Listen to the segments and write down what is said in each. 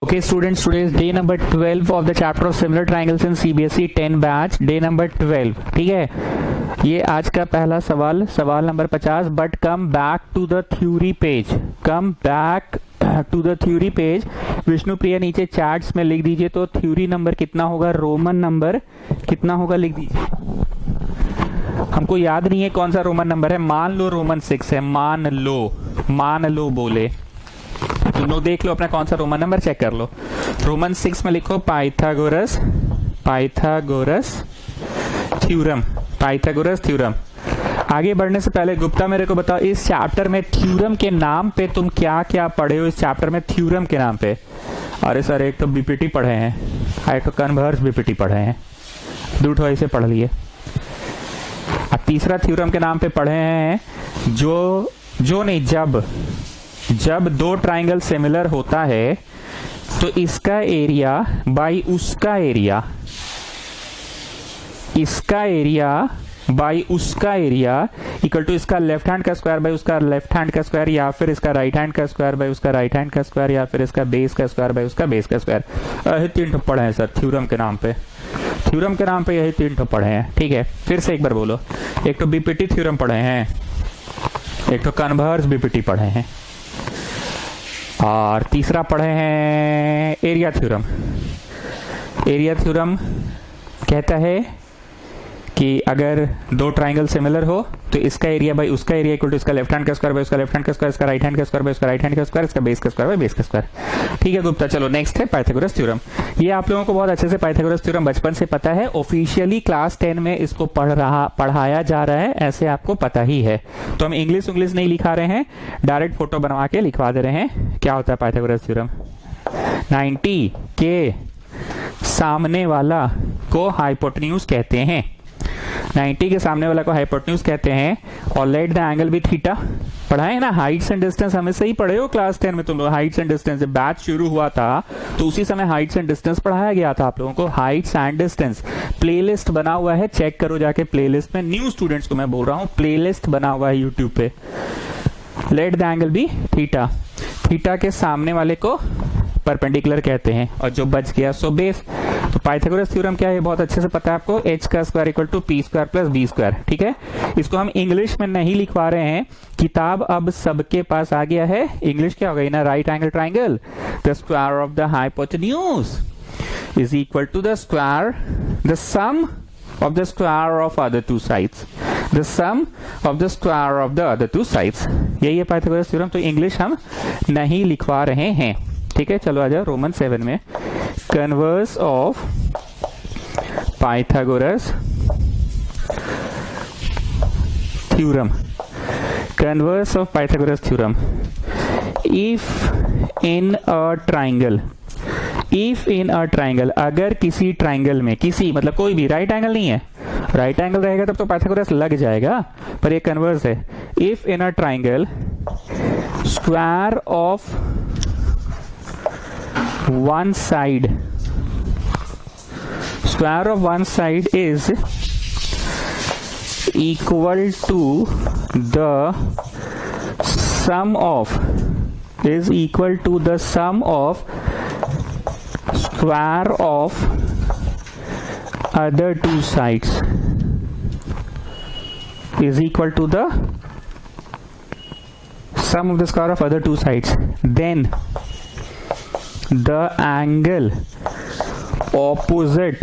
Okay students, today is day number 12 of the chapter of similar triangles in CBSE 10 batch, day number 12। ठीक है, ये आज का पहला सवाल, सवाल नंबर 50। But come back to the theory page, come back to the theory page. Vishnupriya नीचे चैट्स में लिख दीजिए तो थ्योरी नंबर कितना होगा, रोमन नंबर कितना होगा लिख दीजिए। हमको याद नहीं है कौन सा रोमन नंबर है, मान लो रोमन 6 है, मान लो बोले तुम लोग देख लो अपना कौन सा रोमन नंबर चेक कर लो। रोमन 6 में लिखो पाइथागोरस थ्योरम। आगे बढ़ने से पहले गुप्ता मेरे को बताओ, इस चैप्टर में थ्योरम के नाम पे तुम क्या क्या पढ़े हो? इस चैप्टर में थ्योरम के नाम पे, अरे सर एक तो बीपीटी पढ़े हैं, एक तो कन्वर्स बीपीटी पढ़े हैं, दूठो ऐसे पढ़ लिए। अब तीसरा थ्योरम के नाम पे पढ़े हैं जब दो ट्राइंगल सिमिलर होता है तो इसका एरिया बाई उसका एरिया, इक्वल टू इसका लेफ्ट हैंड का स्क्वायर बाई उसका लेफ्ट हैंड का स्क्वायर, या फिर इसका राइट हैंड का स्क्वायर बाई उसका राइट हैंड का स्क्वायर, या फिर इसका बेस का स्क्वायर बाई उसका बेस का स्क्वायर। तीन ठप्पड़ हैं सर थ्योरम के नाम पे, यही तीन ठप्पड़ हैं। ठीक है, फिर से एक बार बोलो। एक तो बीपीटी थ्योरम पढ़े हैं, एक तो कन्वर्स बीपीटी पढ़े हैं, और तीसरा पढ़े हैं एरिया थ्योरम। एरिया थ्योरम कहता है कि अगर दो ट्राइंगल सिमिलर हो तो इसका एरिया बाई उसका एरिया इक्वल टू इसका लेफ्ट हैंड का स्क्वायर बाई उसका लेफ्ट हैंड का स्क्वायर, इसका राइट हैंड का स्क्वायर बाई उसका राइट हैंड का स्क्वायर, इसका बेस का स्क्वायर बाई बेस का स्क्वायर। ठीक है गुप्ता, चलो नेक्स्ट है पाइथागोरस थ्योरम। ये आप लोगों को बहुत अच्छे से पाइथागोरस थ्योरम बचपन से पता है, ऑफिशियली क्लास 10 में इसको पढ़ाया जा रहा है, ऐसे आपको पता ही है। तो हम इंग्लिश नहीं लिखा रहे हैं, डायरेक्ट फोटो बनवा के लिखवा दे रहे हैं। क्या होता है पाइथागोरस थ्योरम? 90 के सामने वाला को हाइपोटेन्यूज कहते हैं, 90 के सामने वाला को हाइपोटेन्यूज कहते हैं। और let the angle be theta. पढ़ाए ना हाइट्स एंड डिस्टेंस, हमें सही पढ़े हो क्लास 10 में तुम लोग। हाइट्स एंड डिस्टेंस जब बैच शुरू हुआ था तो उसी समय हाइट्स एंड डिस्टेंस पढ़ाया गया था आप लोगों को। हाइट्स एंड डिस्टेंस प्लेलिस्ट बना हुआ है, चेक करो जाके प्लेलिस्ट में। न्यू स्टूडेंट्स को मैं बोल रहा हूँ, प्लेलिस्ट बना हुआ है यूट्यूब पे। Let the angle be theta, theta के सामने वाले को परपेंडिकुलर कहते हैं, और जो बच गया सो बेस। तो पाइथागोरस थ्योरम क्या है बहुत अच्छे से पता है आपको, h का square equal to P square plus B square. ठीक है, इसको हम इंग्लिश में नहीं लिखवा रहे हैं, किताब अब सबके पास आ गया है। इंग्लिश क्या हो गई ना, right angle triangle, the square of the hypotenuse is equal to the square, the sum of the square of other two sides, the sum of the square of the other two sides। यही है Pythagoras theorem, तो English हम नहीं लिखवा रहे हैं। ठीक है, चलो आ जाओ रोमन 7 में। Converse of Pythagoras theorem, converse of Pythagoras theorem. If in a triangle, अगर किसी ट्राइंगल में, किसी मतलब कोई भी, राइट एंगल नहीं है, राइट एंगल रहेगा तब तो पाइथागोरस लग जाएगा, पर ये कन्वर्स है। If in a triangle square of one side is equal to the sum of square of other two sides, is equal to the sum of the square of other two sides, then the angle opposite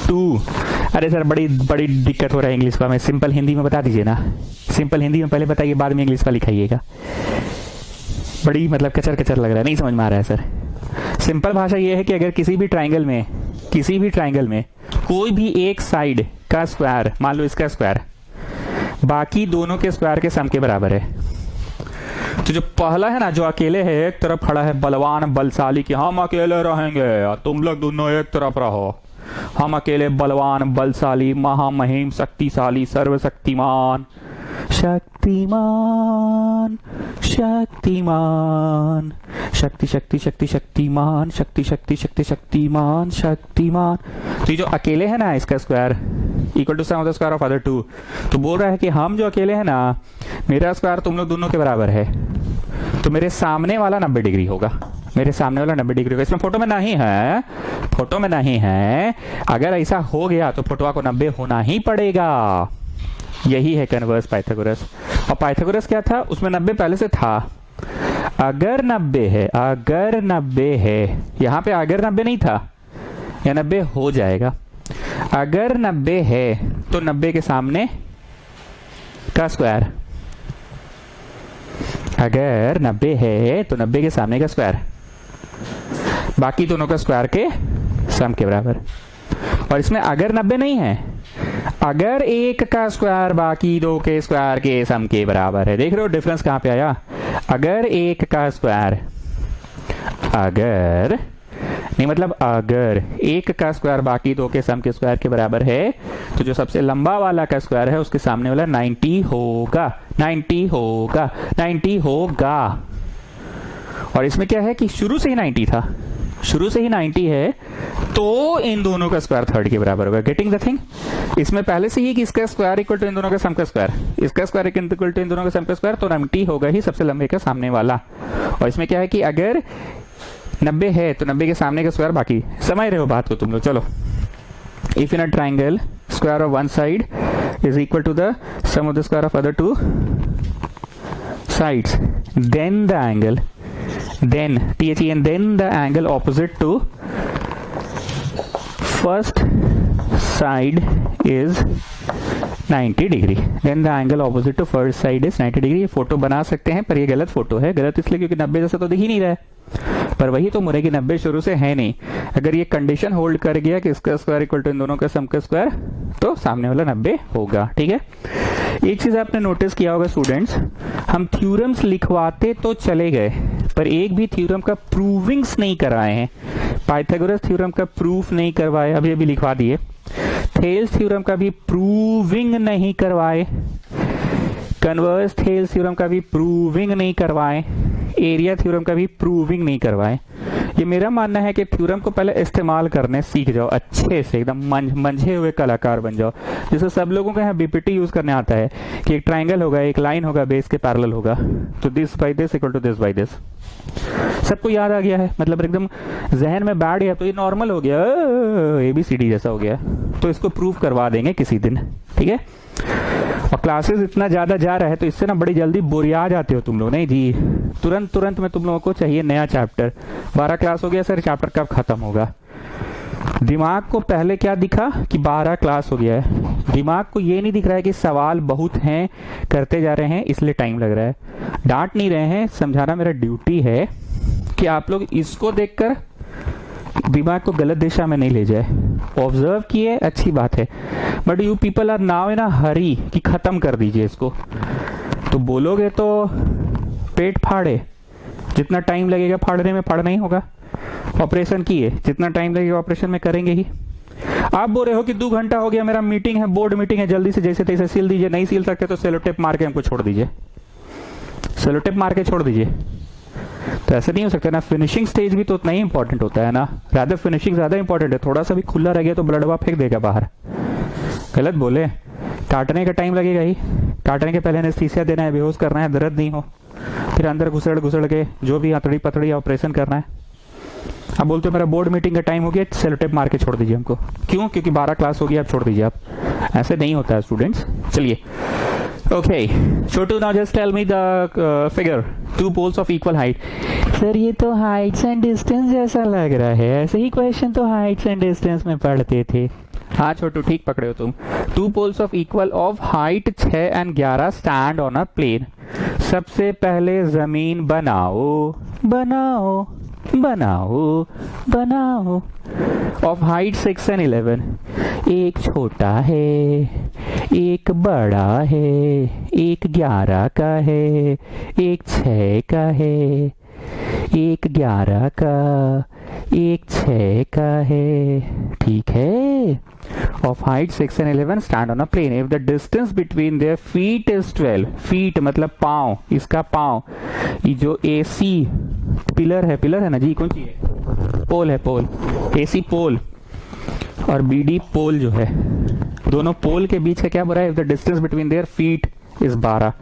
to, अरे sir बड़ी दिक्कत हो रहा है English का, मैं simple Hindi में बता दीजिए ना। सिंपल हिंदी में पहले बताइए, बाद में इंग्लिश का लिखाइएगा। बड़ी मतलब कचर लग रहा है, नहीं समझ में आ रहा है सर। सिंपल भाषा ये है कि अगर किसी भी ट्राइंगल में कोई भी एक साइड का स्क्वायर, मान लो इसका स्क्वायर, बाकी दोनों के स्क्वायर के सम के बराबर है, तो जो पहला है ना, जो अकेले है, एक तरफ खड़ा है बलवान बलशाली कि हम अकेले रहेंगे और तुम लोग दोनों एक तरफ रहो, हम अकेले बलवान बलशाली महामहिम शक्तिशाली सर्वशक्तिमान शक्तिमान शक्तिमान शक्ति शक्ति शक्ति शक्तिमान शक्ति शक्ति शक्ति शक्तिमान शक्तिमान। तो ये जो अकेले है ना, इसका square equal to sum of the square of other two. तो बोल रहा है कि हम जो अकेले हैं ना, मेरा स्क्वायर तुम लोग दोनों के बराबर है, तो मेरे सामने वाला 90 डिग्री होगा। मेरे सामने वाला 90 डिग्री होगा। इसमें फोटो में नहीं है, फोटो में नहीं है। अगर ऐसा हो गया तो फोटोआ को 90 होना ही पड़ेगा। यही है कन्वर्स पाइथागोरस। और पाइथागोरस क्या था, उसमें 90 पहले से था। अगर 90 है, अगर 90 है, यहां पे अगर 90 नहीं था, या 90 हो जाएगा। अगर 90 है तो 90 के सामने का स्क्वायर, अगर 90 है तो 90 के सामने का स्क्वायर, बाकी दोनों का स्क्वायर के सम के बराबर। और इसमें अगर 90 नहीं है, अगर एक का स्क्वायर बाकी दो के स्क्वायर के सम के बराबर है। देख रहे हो डिफरेंस कहां पे आया? अगर एक का स्क्वायर, अगर नहीं मतलब अगर एक का स्क्वायर बाकी दो के सम के स्क्वायर के बराबर है, तो जो सबसे लंबा वाला का स्क्वायर है उसके सामने वाला 90 होगा, 90 होगा, 90 होगा। और इसमें क्या है कि शुरू से ही 90 था, शुरू से ही 90 है, तो इन दोनों का स्क्वायर थर्ड के बराबर होगा। Getting the thing? इसमें पहले से ही कि इसका स्क्वायर इक्वल टू इन दोनों का सम का स्क्वायर, इसका स्क्वायर इक्वल टू इन दोनों का सम का स्क्वायर, तो 90 होगा ही सबसे लंबे का सामने वाला। और इसमें क्या है कि अगर 90 है तो 90 के सामने का स्क्वायर बाकी। समझ रहे हो बात को तुम लोग? चलो, if in a triangle square of one side is equal to the sum of the square of other two sides, then the angle, then THEN, then the angle opposite to first side is 90 degree, then the angle opposite to first side is 90 degree. ये photo बना सकते हैं पर ये गलत photo है। गलत इसलिए क्योंकि 90 जैसा तो दिख ही नहीं रहा है, पर वही तो मुरे की 90 शुरू से है नहीं। अगर ये कंडीशन होल्ड कर गया कि इसका स्क्वायर इक्वल टू इन दोनों का सम का स्क्वायर, तो सामने वाला 90 होगा। ठीक है, एक चीज आपने नोटिस किया होगा स्टूडेंट्स, हम थ्योरम्स लिखवाते तो चले गए पर एक भी थ्योरम का प्रूविंग्स नहीं कराए हैं। पाइथागोरस थ्योरम का प्रूफ नहीं करवाए, अभी अभी लिखवा दिए। थेल्स थ्योरम का भी प्रूविंग नहीं करवाए, कन्वर्स थेल्स थ्योरम का भी प्रूविंग नहीं करवाए, एरिया थ्योरम का भी प्रूविंग नहीं करवाए। ये मेरा मानना है कि थ्योरम को पहले इस्तेमाल करने सीख जाओ, अच्छे से एकदम मंझे हुए कलाकार बन जाओ। जैसे सब लोगों को यहाँ बीपीटी यूज करने आता है कि एक ट्राइंगल होगा, एक लाइन होगा, बेस के पैरेलल होगा, तो this by this equal to this by this. सबको याद आ गया है, मतलब एकदम जहन में बैठ गया, तो ये नॉर्मल हो गया, ABCD जैसा हो गया। तो इसको प्रूव करवा देंगे किसी दिन, ठीक है। और क्लासेस इतना ज्यादा जा रहा है तो इससे ना बड़ी जल्दी बोरिया जाते हो तुम लोग। नहीं जी, तुरंत तुरंत में तुम लोगों को चाहिए नया चैप्टर। 12 क्लास हो गया सर, चैप्टर कब खत्म होगा? दिमाग को पहले क्या दिखा कि 12 क्लास हो गया है, दिमाग को ये नहीं दिख रहा है कि सवाल बहुत हैं, करते जा रहे हैं इसलिए टाइम लग रहा है। डांट नहीं रहे हैं, समझाना मेरा ड्यूटी है कि आप लोग इसको देखकर दिमाग को गलत दिशा में नहीं ले जाए। ऑब्जर्व किए, अच्छी बात है, but you people are now in a hurry कि खत्म कर दीजिए इसको। तो बोलोगे तो पेट फाड़े, जितना टाइम लगेगा फाड़ने में फाड़ना ही होगा। ऑपरेशन किए, जितना टाइम लगेगा ऑपरेशन में करेंगे ही। आप बोल रहे हो कि 2 घंटा हो गया, मेरा मीटिंग है, बोर्ड मीटिंग है, जल्दी से जैसे तैसे सिल दीजिए। नहीं सिल सकते तो सेलोटेप मार के हमको छोड़ दीजिए, सेलोटेप मार के छोड़ दीजिए। तो ऐसा नहीं हो सकता ना। फिनिशिंग स्टेज भी तो उतना ही इंपॉर्टेंट होता है ना, रादर फिनिशिंग ज्यादा इंपॉर्टेंट है। थोड़ा सा भी खुला रह गया तो ब्लड फेंक देगा बाहर। गलत बोले, काटने का टाइम लगेगा ही, काटने के पहले एनेस्थीसिया देना है, बेहोश करना है, दर्द नहीं हो, फिर अंदर घुसड़ के जो भी हथड़ी पथड़ी ऑपरेशन करना है। अब बोलते हो मेरा बोर्ड मीटिंग का टाइम हो गया, सेलोटेप मार के छोड़ दीजिए हमको। क्यों? क्योंकि 12 क्लास हो गया, अब छोड़ दीजिए आप। ऐसे नहीं होता है स्टूडेंट्स। चलिए, okay Chhotu, now just tell me the figure, 2 poles of equal height. Sir ये तो हाइट्स एंड डिस्टेंस जैसा लग रहा है, ऐसे ही क्वेश्चन तो हाइट्स एंड डिस्टेंस में पढ़ते थे। हाँ छोटू, ठीक पकड़े हो तुम। 2 poles of equal of height 6 and 11 stand on a plane. सबसे पहले जमीन बनाओ बनाओ बनाओ बनाओ। ऑफ हाइट 6 and 11, एक छोटा है, एक बड़ा है, एक 11 का है, एक 6 का है, एक 11 का, एक 6 का है, ठीक है। Of height 6 and 11 stand on a plane. If the distance between their feet is 12, feet मतलब पाँव, इसका पाँव, ये जो AC पिलर है ना जी, कौन सी है? पोल है, पोल, AC पोल और BD पोल जो है, दोनों पोल के बीच का क्या बोल रहा है? If the distance between their feet is 12,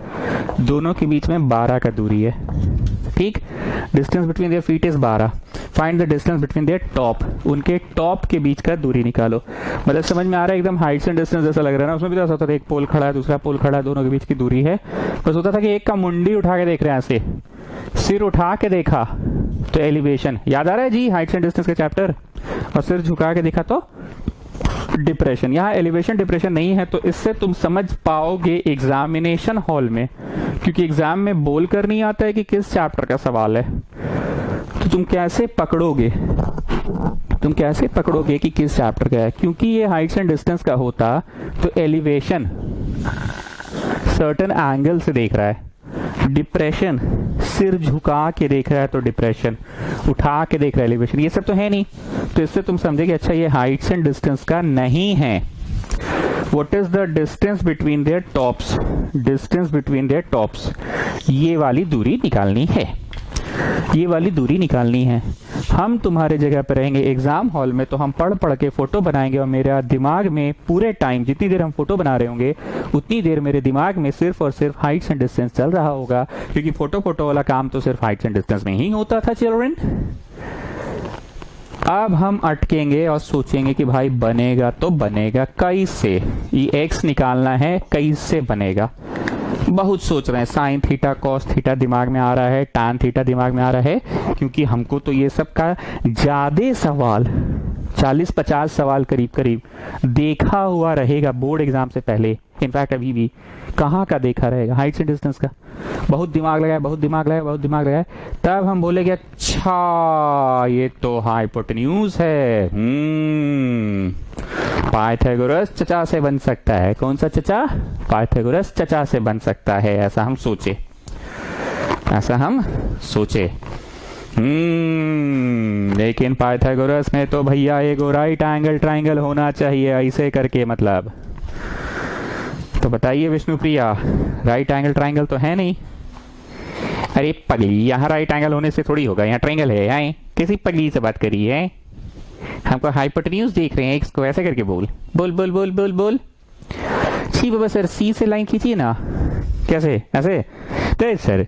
दोनों के बीच में 12 का दूरी है, ठीक। Distance between their feet is 12। Find the distance between their top, उनके टॉप के बीच का दूरी निकालो। मतलब समझ में आ रहा है, एकदम हाइट्स एंड डिस्टेंस जैसा लग रहा है ना। उसमें भी तो ऐसा होता था, एक पोल खड़ा है दूसरा पोल खड़ा है, दोनों के बीच की दूरी है। बस होता था कि एक का मुंडी उठा के देख रहे हैं, ऐसे सिर उठा के देखा तो एलिवेशन, याद आ रहा है जी हाइट्स एंड डिस्टेंस का चैप्टर, और सिर झुका के देखा तो डिप्रेशन। यहाँ एलिवेशन डिप्रेशन नहीं है, तो इससे तुम समझ पाओगे एग्जामिनेशन हॉल में, क्योंकि एग्जाम में बोल कर नहीं आता है कि किस चैप्टर का सवाल है, तो तुम कैसे पकड़ोगे, तुम कैसे पकड़ोगे कि किस चैप्टर का है। क्योंकि ये हाइट्स एंड डिस्टेंस का होता तो एलिवेशन सर्टेन एंगल से देख रहा है, डिप्रेशन सिर झुका के देख रहा है तो डिप्रेशन, उठा के देख रहा है एलिवेशन, ये सब तो है नहीं। तो इससे तुम समझे कि अच्छा ये हाइट्स एंड डिस्टेंस का नहीं है। What is the distance between their tops, distance between their tops, ये वाली दूरी निकालनी है, ये वाली दूरी निकालनी है। हम तुम्हारे जगह पर रहेंगे एग्जाम हॉल में, तो हम पढ़ पढ़ के फोटो बनाएंगे, और मेरा दिमाग में पूरे टाइम जितनी देर हम फोटो बना रहे होंगे उतनी देर मेरे दिमाग में सिर्फ और सिर्फ हाइट्स एंड डिस्टेंस चल रहा होगा, क्योंकि फोटो वाला काम तो सिर्फ हाइट्स एंड डिस्टेंस में ही होता था चिल्ड्रन। अब हम अटकेंगे और सोचेंगे कि भाई बनेगा तो बनेगा कैसे, ये एक्स निकालना है, कैसे बनेगा। बहुत सोच रहे हैं, साइन थीटा कॉस थीटा दिमाग में आ रहा है, टैन थीटा दिमाग में आ रहा है, क्योंकि हमको तो ये सब का ज्यादा सवाल 40-50 सवाल करीब करीब देखा हुआ रहेगा बोर्ड एग्जाम से पहले। इनफैक्ट अभी भी कहाँ का देखा रहेगा, हाइट्स एंड डिस्टेंस का बहुत दिमाग लगाया, बहुत दिमाग लगाया, बहुत दिमाग लगाया, तब हम बोलेंगे अच्छा ये तो हाइपोटेन्यूज है। पाइथागोरस चचा से बन सकता है। कौन सा चचा? पाइथागोरस चचा से बन सकता है, ऐसा हम सोचे, ऐसा हम सोचे। लेकिन पाइथागोरस में तो भैया एक राइट एंगल ट्राइंगल होना चाहिए, ऐसे करके मतलब। तो बताइए विष्णुप्रिया, राइट एंगल ट्राइंगल तो है नहीं। अरे पगली, यहाँ राइट एंगल होने से थोड़ी होगा, यहाँ ट्राइंगल है। यहाँ किसी पगली से बात करी है, हमको हाइपोटेन्यूज देख रहे हैं, एक्स को ऐसे करके बोल बोल बोल बोल बोल बोल। छी बाबा सर, सी से लाइन खींचिए ना। कैसे? ऐसे? तो सर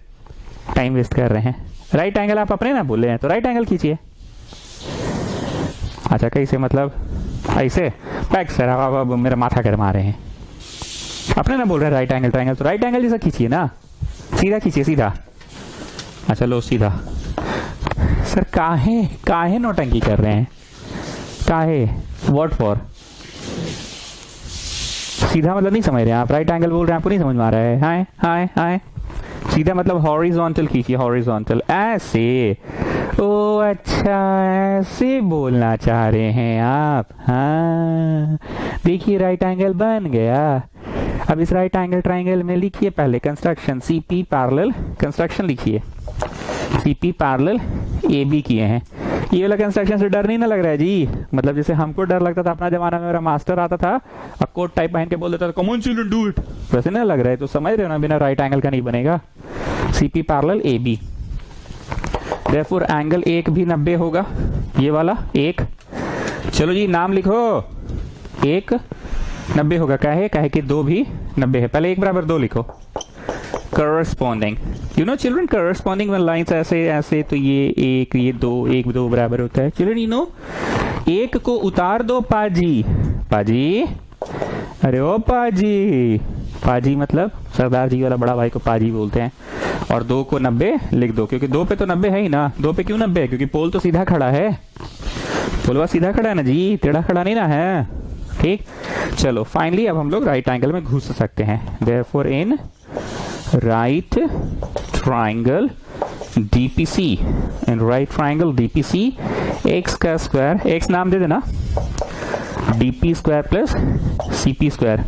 टाइम वेस्ट कर रहे हैं। राइट एंगल आप अपने ना बोल रहे हैं, तो राइट एंगल खींचिए। अच्छा कैसे मतलब? ऐसे बैक सर, आप मेरा माथा गरमा रहे हैं। अपने ना बोल रहे हैं राइट एंगल ट्राइंगल, तो राइट एंगल जैसा खींचिए ना, सीधा खींचिए, सीधा। अच्छा लो सीधा। सर काहे काहे नौटंकी कर रहे हैं, काहे, व्हाट फॉर? सीधा मतलब नहीं समझ रहे हैं आप, राइट एंगल बोल रहे हैं, आपको नहीं समझ में आ रहा है। हाय हाय हाय, सीधा मतलब हॉरिजॉन्टल खींचिए, हॉरिजॉन्टल, ऐसे। ओ अच्छा, ऐसे बोलना चाह रहे हैं आप। हाँ देखिए राइट एंगल बन गया। अब इस राइट एंगल ट्राइंगल में लिखिए पहले कंस्ट्रक्शन, सीपी पैरेलल कंस्ट्रक्शन लिखिए, सीपी पैरेलल AB किए हैं। ये वाला कंस्ट्रक्शन से डर नहीं ना लग रहा है जी? मतलब जैसे हमको डर लगता था अपना जमाना में, मेरा मास्टर आता था और कोट टाइप पहन के बोल देता था come on children do it, वैसे ना लग रहा है? तो समझ रहे हो ना, बिना राइट एंगल का नहीं बनेगा। CP parallel AB, therefore angle 1 भी 90 होगा, ये वाला 1। चलो जी नाम लिखो, 1 90 होगा। काहे कि 2 भी 90 है। पहले 1 बराबर 2 लिखो। Corresponding, you know children, corresponding one lines ऐसे ऐसे, तो ये 1 ये 2, 1 2 बराबर होता है। चिल्ड्रन यू नो, 1 को उतार दो पाजी, पाजी, अरे ओ पाजी, पाजी मतलब सरदार जी वाला बड़ा भाई को पाजी बोलते हैं। और 2 को 90 लिख दो, क्योंकि 2 पे तो 90 है ही ना। 2 पे क्यों 90 है? क्योंकि पोल तो सीधा खड़ा है, पोलवा सीधा खड़ा है ना जी, टेढ़ा खड़ा नहीं ना है। ठीक, चलो फाइनली अब हम लोग राइट एंगल में घुस सकते हैं। Therefore in right triangle DPC, in right triangle DPC, x का स्क्वायर, एक्स नाम दे देना, DP square plus CP square.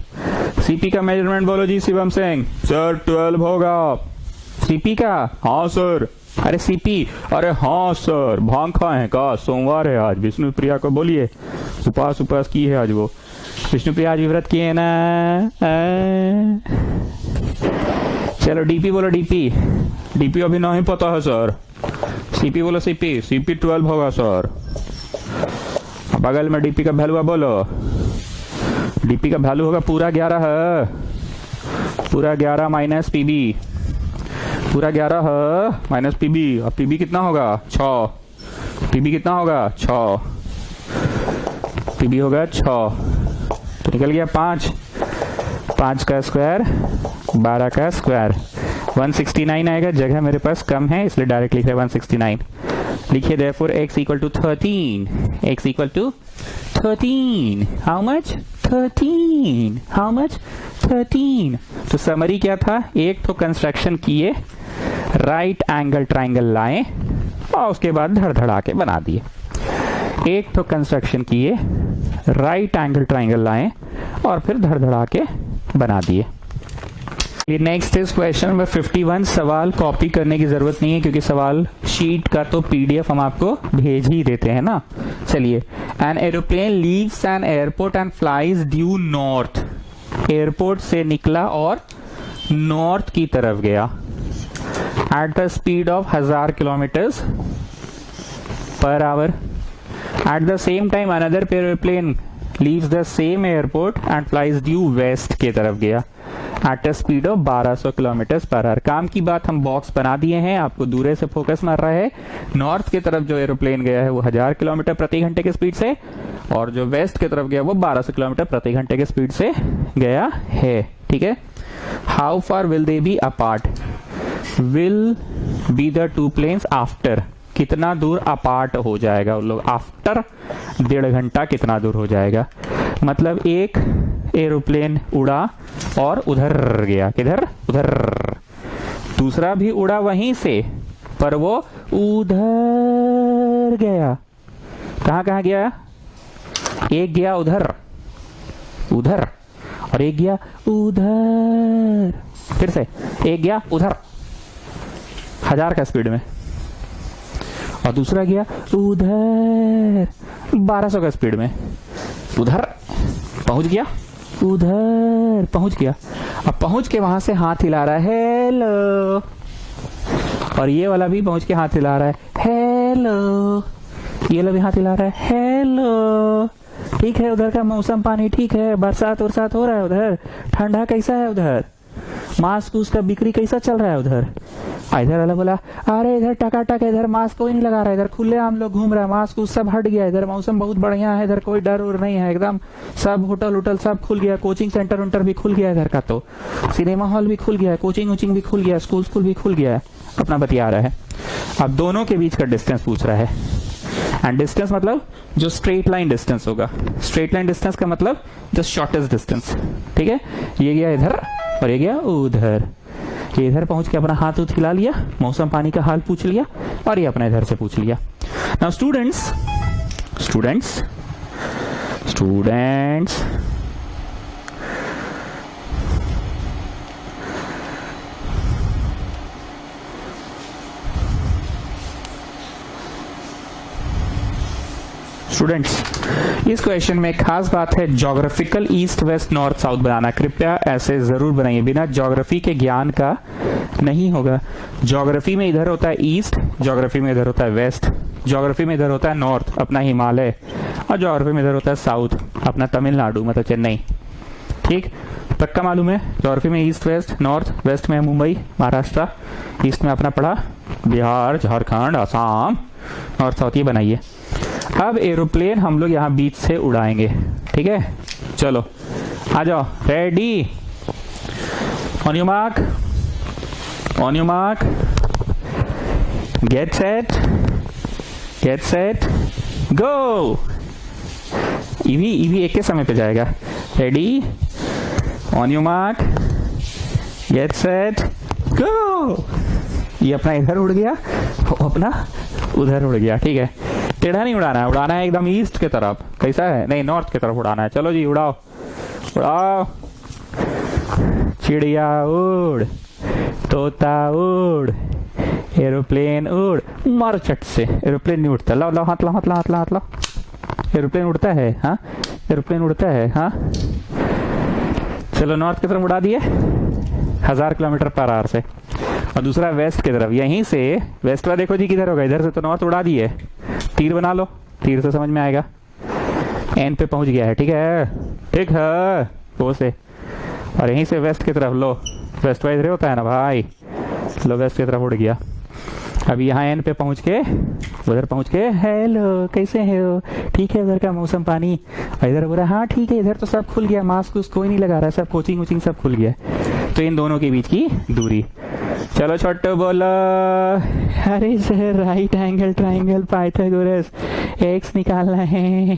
CP का मेजरमेंट बोलो जी शिवम सिंह। सर 12 होगा। CP का? हाँ सर। अरे CP, अरे हाँ सर। भांग खाए हैं का? सोमवार है आज। विष्णुप्रिया को बोलिए, उपास की है आज वो। विष्णुप्रिया आज व्रत किए है ना। चलो DP बोलो, DP अभी नहीं पता है सर। CP बोलो, CP 12 होगा सर। बगल में DP का वैल्यू बोलो, DP का वैल्यू होगा पूरा 11 है, पूरा 11 माइनस PB, पूरा 11 है माइनस पीबी, अब पीबी कितना होगा 6, पीबी कितना होगा 6, पीबी होगा 6, तो निकल गया 5, 5 का स्क्वायर 12 का स्क्वायर 169 आएगा। जगह मेरे पास कम है इसलिए डायरेक्ट लिख रहे 169। लिखिए therefore x equal to 13, x equal to 13, how much 13, how much 13। तो समरी क्या था, एक तो कंस्ट्रक्शन किए, राइट एंगल ट्राइंगल लाए और उसके बाद धड़धड़ा के बना दिए। एक तो कंस्ट्रक्शन किए, राइट एंगल ट्राइंगल लाए और फिर धड़धड़ा के बना दिए। Next is question number 51। सवाल कॉपी करने की जरूरत नहीं है क्योंकि सवाल शीट का तो पीडीएफ हम आपको भेज ही देते हैं ना। चलिए, an aeroplane leaves an airport and flies due north. Airport से निकला और नॉर्थ की तरफ गया at the speed of 1000 kilometres per hour. At the same time another aeroplane leaves the same airport and flies due west की तरफ गया at a speed of 1200 kilometre per hour. काम की बात हम बॉक्स बना दिए हैं, आपको दूर से फोकस मार रहा है। नॉर्थ की तरफ जो एरोप्लेन गया है वो 1000 किलोमीटर प्रति घंटे की स्पीड से, और जो वेस्ट की तरफ गया वो 1200 किलोमीटर प्रति घंटे की स्पीड से गया है। ठीक है, how far will they be apart, will be the two planes after, कितना दूर अपार्ट हो जाएगा उन लोग, आफ्टर 1.5 घंटा कितना दूर हो जाएगा। मतलब एक एरोप्लेन उड़ा और उधर गया, किधर, उधर। दूसरा भी उड़ा वहीं से, पर वो उधर गया। कहां कहां गया, एक गया उधर, उधर, और एक गया उधर, फिर से एक गया उधर 1000 का स्पीड में, और दूसरा गया उधर 1200 का स्पीड में। उधर पहुंच गया, उधर पहुंच गया। अब पहुंच के वहां से हाथ हिला रहा है हेलो, और ये वाला भी पहुंच के हाथ हिला रहा है हेलो, ये वाला भी हाथ हिला रहा है हेलो। ठीक है, उधर का मौसम पानी ठीक है, बरसात वरसात हो रहा है उधर, ठंडा कैसा है उधर, मास्क उसका बिक्री कैसा चल रहा है उधर। इधर वाला बोला अरे इधर टकाटक, इधर मास्क कोई नहीं लगा रहा है, इधर खुले आम लोग घूम रहा है, मास्क उस सब हट गया, इधर मौसम बहुत बढ़िया है, इधर कोई डर उर नहीं है, एकदम सब होटल उटल सब खुल गया, कोचिंग सेंटर उंटर भी खुल गया इधर का, तो सिनेमा हॉल भी खुल गया है, कोचिंग उचिंग भी खुल गया है, स्कूल भी खुल गया है। अपना बतिया रहा है। अब दोनों के बीच का डिस्टेंस पूछ रहा है, एंड डिस्टेंस मतलब जो स्ट्रेट लाइन डिस्टेंस होगा। स्ट्रेट लाइन डिस्टेंस का मतलब द शॉर्टेस्ट डिस्टेंस। ठीक है, ये गया इधर और ये गया उधर। ये इधर पहुंच के अपना हाथ उठ हिला लिया, मौसम पानी का हाल पूछ लिया, और ये अपना इधर से पूछ लिया। Now students, students, students, students, इस क्वेश्चन में खास बात है geographical east west north south बनाना। कृपया ऐसे जरूर बनाइए, बिना ज्योग्राफी के ज्ञान का नहीं होगा। ज्योग्राफी में इधर होता है ईस्ट, ज्योग्राफी में इधर होता है वेस्ट, ज्योग्राफी में इधर होता है नॉर्थ अपना हिमालय, और ज्योग्राफी में इधर होता है साउथ अपना तमिलनाडु मतलब चेन्नई। ठीक, पक्का मालूम है। ज्योग्राफी में ईस्ट वेस्ट, नॉर्थ वेस्ट में मुंबई महाराष्ट्र, ईस्ट में अपना पड़ा बिहार झारखंड आसाम, नॉर्थ साउथ ये बनाइए। अब एरोप्लेन हम लोग यहाँ बीच से उड़ाएंगे। ठीक है, चलो आ जाओ, ready, on your mark, on your mark, get set, get set, go. ईवी एक के समय पे जाएगा। Ready, on your mark, get set, go. ये अपना इधर उड़ गया, अपना उधर उड़ गया। ठीक है, टेढ़ा नहीं उड़ाना है, उड़ाना है एकदम ईस्ट की तरफ। कैसा है, नहीं नॉर्थ की तरफ उड़ाना है। चलो जी, उड़ाओ उड़ाओ, चिड़िया उड़, तोता उड़, एरोप्लेन उड़। मारो चट से, एरोप्लेन नहीं उड़ता। लाओ लाओ हाथ लाओ, हाथ लाओ, हाथ लाओ, हाथ लाओ। एरोप्लेन उड़ता है, हाँ एरोप्लेन उड़ता है, हाँ। चलो नॉर्थ की तरफ उड़ा दिए 1000 किलोमीटर पर आवर से, और दूसरा वेस्ट की तरफ। यहीं से वेस्ट वाला देखो जी किधर होगा, इधर से तो नॉर्थ उड़ा दिए। तीर बना लो, तीर से समझ में आएगा। एंड पे पहुंच गया है, ठीक है, ठीक है, वो से। और यहीं से वेस्ट की तरफ लो, वेस्ट वाइज रे होता है ना भाई, लो वेस्ट की तरफ उड़ गया। अब यहाँ एन पे पहुंच के उधर पहुंच के हेलो कैसे हो, ठीक है उधर का मौसम पानी, इधर बोला हाँ ठीक है, इधर तो सब खुल गया, मास्क उस्क कोई नहीं लगा रहा, सब कोचिंग वोचिंग सब खुल गया। तो इन दोनों के बीच की दूरी, चलो छोटो बोलो। अरे sir right angle triangle Pythagoras x निकालना है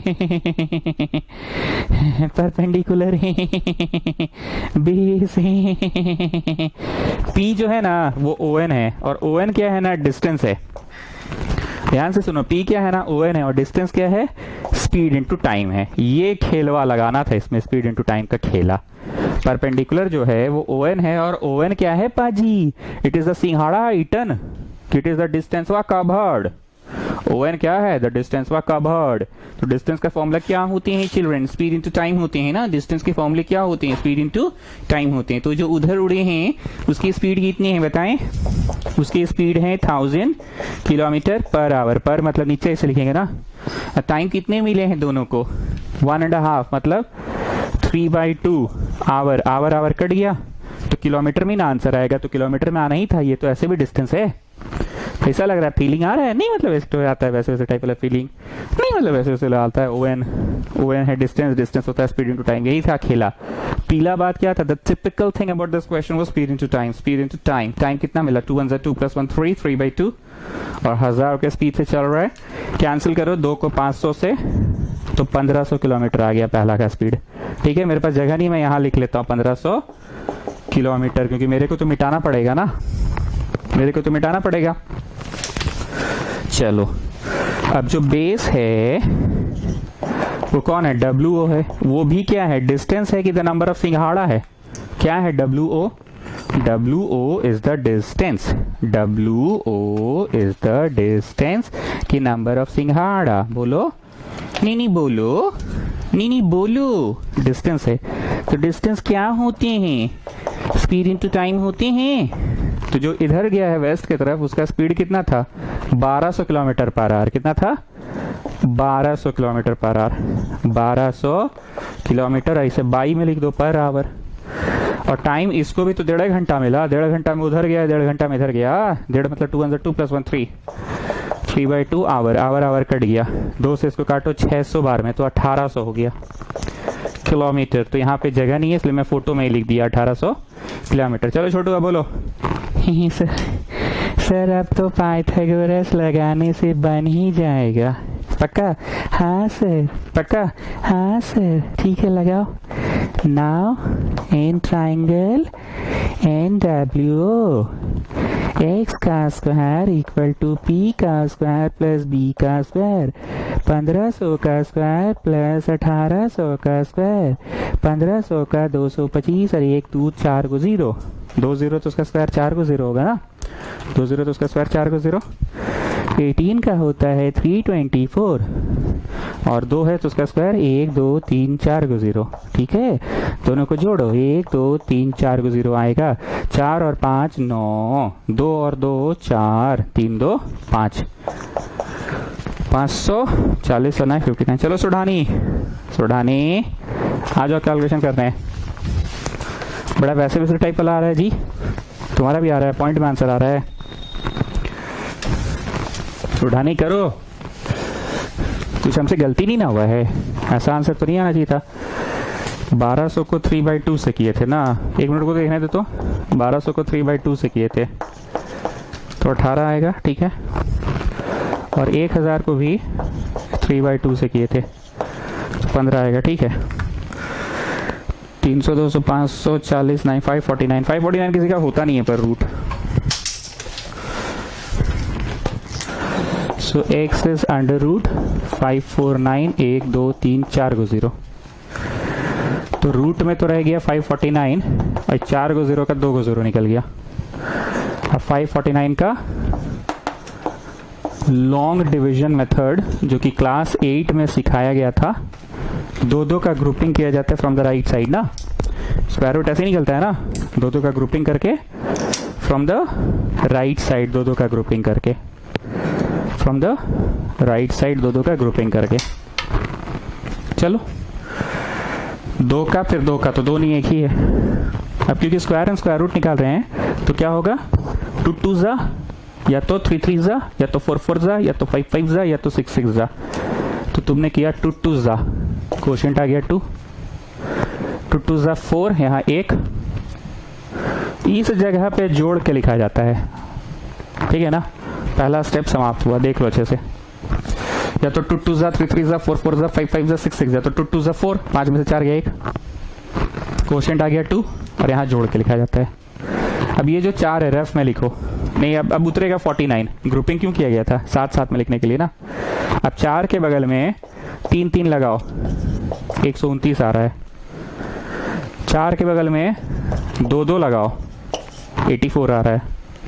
परपेंडिकुलर है बेस है। पी जो है ना वो ओ एन है, और ओ एन क्या है ना डिस्टेंस है। ध्यान से सुनो, पी क्या है ना ओ एन है, और डिस्टेंस क्या है स्पीड इनटू टाइम है। ये खेलवा लगाना था इसमें, स्पीड इनटू टाइम का खेला। परपेंडिकुलर जो है वो ओ एन है, और ओ एन क्या है पाजी, इट इज द सिंघाड़ा eaten, it is the distance was covered. ओ एन क्या है, द डिस्टेंस वा कवर्ड। तो डिस्टेंस का फॉर्मूला क्या होते हैं चिल्ड्रन, स्पीड इनटू टाइम होते हैं ना। डिस्टेंस के फॉर्मूले क्या होते हैं, स्पीड इनटू टाइम होते हैं। तो जो उधर उड़े हैं उसकी स्पीड कितनी है बताएं, उसकी स्पीड है 1000 किलोमीटर पर आवर। पर मतलब नीचे ऐसे लिखेंगे ना। टाइम कितने मिले हैं दोनों को, 1.5 मतलब 3/2 आवर। आवर आवर कट गया तो किलोमीटर में ना आंसर आएगा, तो किलोमीटर में आना ही था। ये तो ऐसे भी डिस्टेंस है। ऐसा लग रहा है, फीलिंग आ रहा है नहीं, मतलब ऐसे तो आता है वैसे वैसे टाइप वाला फीलिंग नहीं, मतलब वैसे वैसे आता है। ओ एन है डिस्टेंस, डिस्टेंस होता है स्पीड इनटू टाइम, यही था खेला। पीला बात क्या था, the typical thing about this question was speed into time, speed into time. Time कितना मिला, 2 1 2 + 1 3, 3/2, और 1000 के स्पीड से चल रहा है। कैंसिल करो 2 को 500 से, तो 1500 किलोमीटर आ गया पहला का स्पीड। ठीक है, मेरे पास जगह नहीं, मैं यहाँ लिख लेता हूँ 1500 किलोमीटर, क्योंकि मेरे को तो मिटाना पड़ेगा ना, मेरे को तो मिटाना पड़ेगा। चलो अब जो बेस है वो कौन है, डब्ल्यू है। वो भी क्या है, डिस्टेंस है कि द नंबर ऑफ सिंघाड़ा है, क्या है W O. W O is the distance, W O is the distance की नंबर ऑफ सिंघाड़ा। बोलो नहीं बोलो, नहीं बोलो, डिस्टेंस है। तो डिस्टेंस क्या होते हैं, स्पीड इनटू टाइम होते हैं। तो जो इधर गया है वेस्ट की तरफ, उसका स्पीड कितना था, 1200 किलोमीटर पर आवर। कितना था, 1200 किलोमीटर पर आवर, 1200 किलोमीटर। ऐसे 22 में लिख दो पर आवर। और टाइम इसको भी तो 1.5 घंटा मिला, 1.5 घंटा में उधर गया, 1.5 घंटा में इधर गया। 1.5 मतलब 2 1 2 + 1 3, 3/2 आवर। आवर आवर कट गया, 2 से इसको काटो 600 बार में, तो 1800 हो गया किलोमीटर। तो यहाँ पे जगह नहीं है इसलिए मैं फोटो में ही लिख दिया 1800 किलोमीटर। चलो छोटू अब बोलो। सर अब तो पाइथागोरस लगाने से बन ही जाएगा, पक्का। हाँ सर, पक्का। हाँ सर, ठीक है लगाओ। Now in triangle N W X का स्क्वायर इक्वल टू पी का स्क्वायर प्लस बी का स्क्वायर, 1500 का स्क्वायर प्लस 1800 का स्क्वायर, 1500 का 225 और 1 2 4 को 0, 2 0 तो उसका स्क्वायर 4 को 0 होगा ना, 2 0 तो उसका स्क्वायर 4 को 0। 18 का होता है 324 और 2 है तो उसका स्क्वायर 1 2 3 4 को 0। ठीक है, दोनों को जोड़ो, 1 2 3 4 को 0 आएगा। 4 और 5 9, 2 और 2 4, 3 2 5, 540 और 959। चलो सुढ़ानी आ जाओ, कैलकुलेशन करते हैं। बड़ा वैसे वैसे टाइप वाला आ रहा है जी, तुम्हारा भी आ रहा है, पॉइंट में आंसर आ रहा है। सुढ़ानी करो, कुछ हमसे गलती नहीं ना हुआ है, ऐसा आंसर तो नहीं आना चाहिए था। 1200 को 3/2 से किए थे ना, 1 मिनट को देखने दे। तो 1200 को 3/2 से किए थे तो 18 आएगा, ठीक है। और 1000 को भी 3/2 से किए थे तो 15 आएगा, ठीक है। 300 200 540 9 549, 549 किसी का होता नहीं है पर root. So x is under root 549 1 2 3 4 को 0। तो रूट में तो रह गया 549 और 4 को 0 का 2 को 0 निकल गया। अब 549 का लॉन्ग डिवीजन मेथड जो कि क्लास 8 में सिखाया गया था, 2 का ग्रुपिंग किया जाता है फ्रॉम द राइट साइड ना, स्क्वायर रूट ऐसे निकलता है ना, 2 का ग्रुपिंग करके फ्रॉम द राइट साइड, 2 का ग्रुपिंग करके फ्रॉम द राइट साइड, 2 का ग्रुपिंग करके। चलो 2 का फिर 2 का, तो 2 नहीं एक ही है। अब क्योंकि स्क्वायर एंड स्क्वायर रूट निकाल रहे हैं तो क्या होगा, 2 2 जा, या तो 3 3 जा, या तो 4 4 जा, या तो 5 5 जा, या तो 6 6 जा। तो तुमने किया 2 2 जा, क्वोशिएंट आ गया 2 2 2 जा 4, यहाँ 1, इस जगह पे जोड़ के लिखा जाता है, ठीक है ना। पहला स्टेप समाप्त हुआ, देख लो अच्छे से। या तो 2 2 जा 3 3 जा 4 4 जा 5 5 जा 6 6 जा, तो 2 2 जा 4, 5 में से 4 गया 1, क्वोशिएंट आ गया 2, और यहाँ जोड़ के लिखा जाता है। अब ये जो 4 है रफ में लिखो, नहीं अब उतरेगा 49, ग्रुपिंग क्यों किया गया था, साथ साथ में लिखने के लिए ना। अब 4 के बगल में 3 3 लगाओ, 129 आ रहा है। 4 के बगल में 2 2 लगाओ, 84 आ रहा है।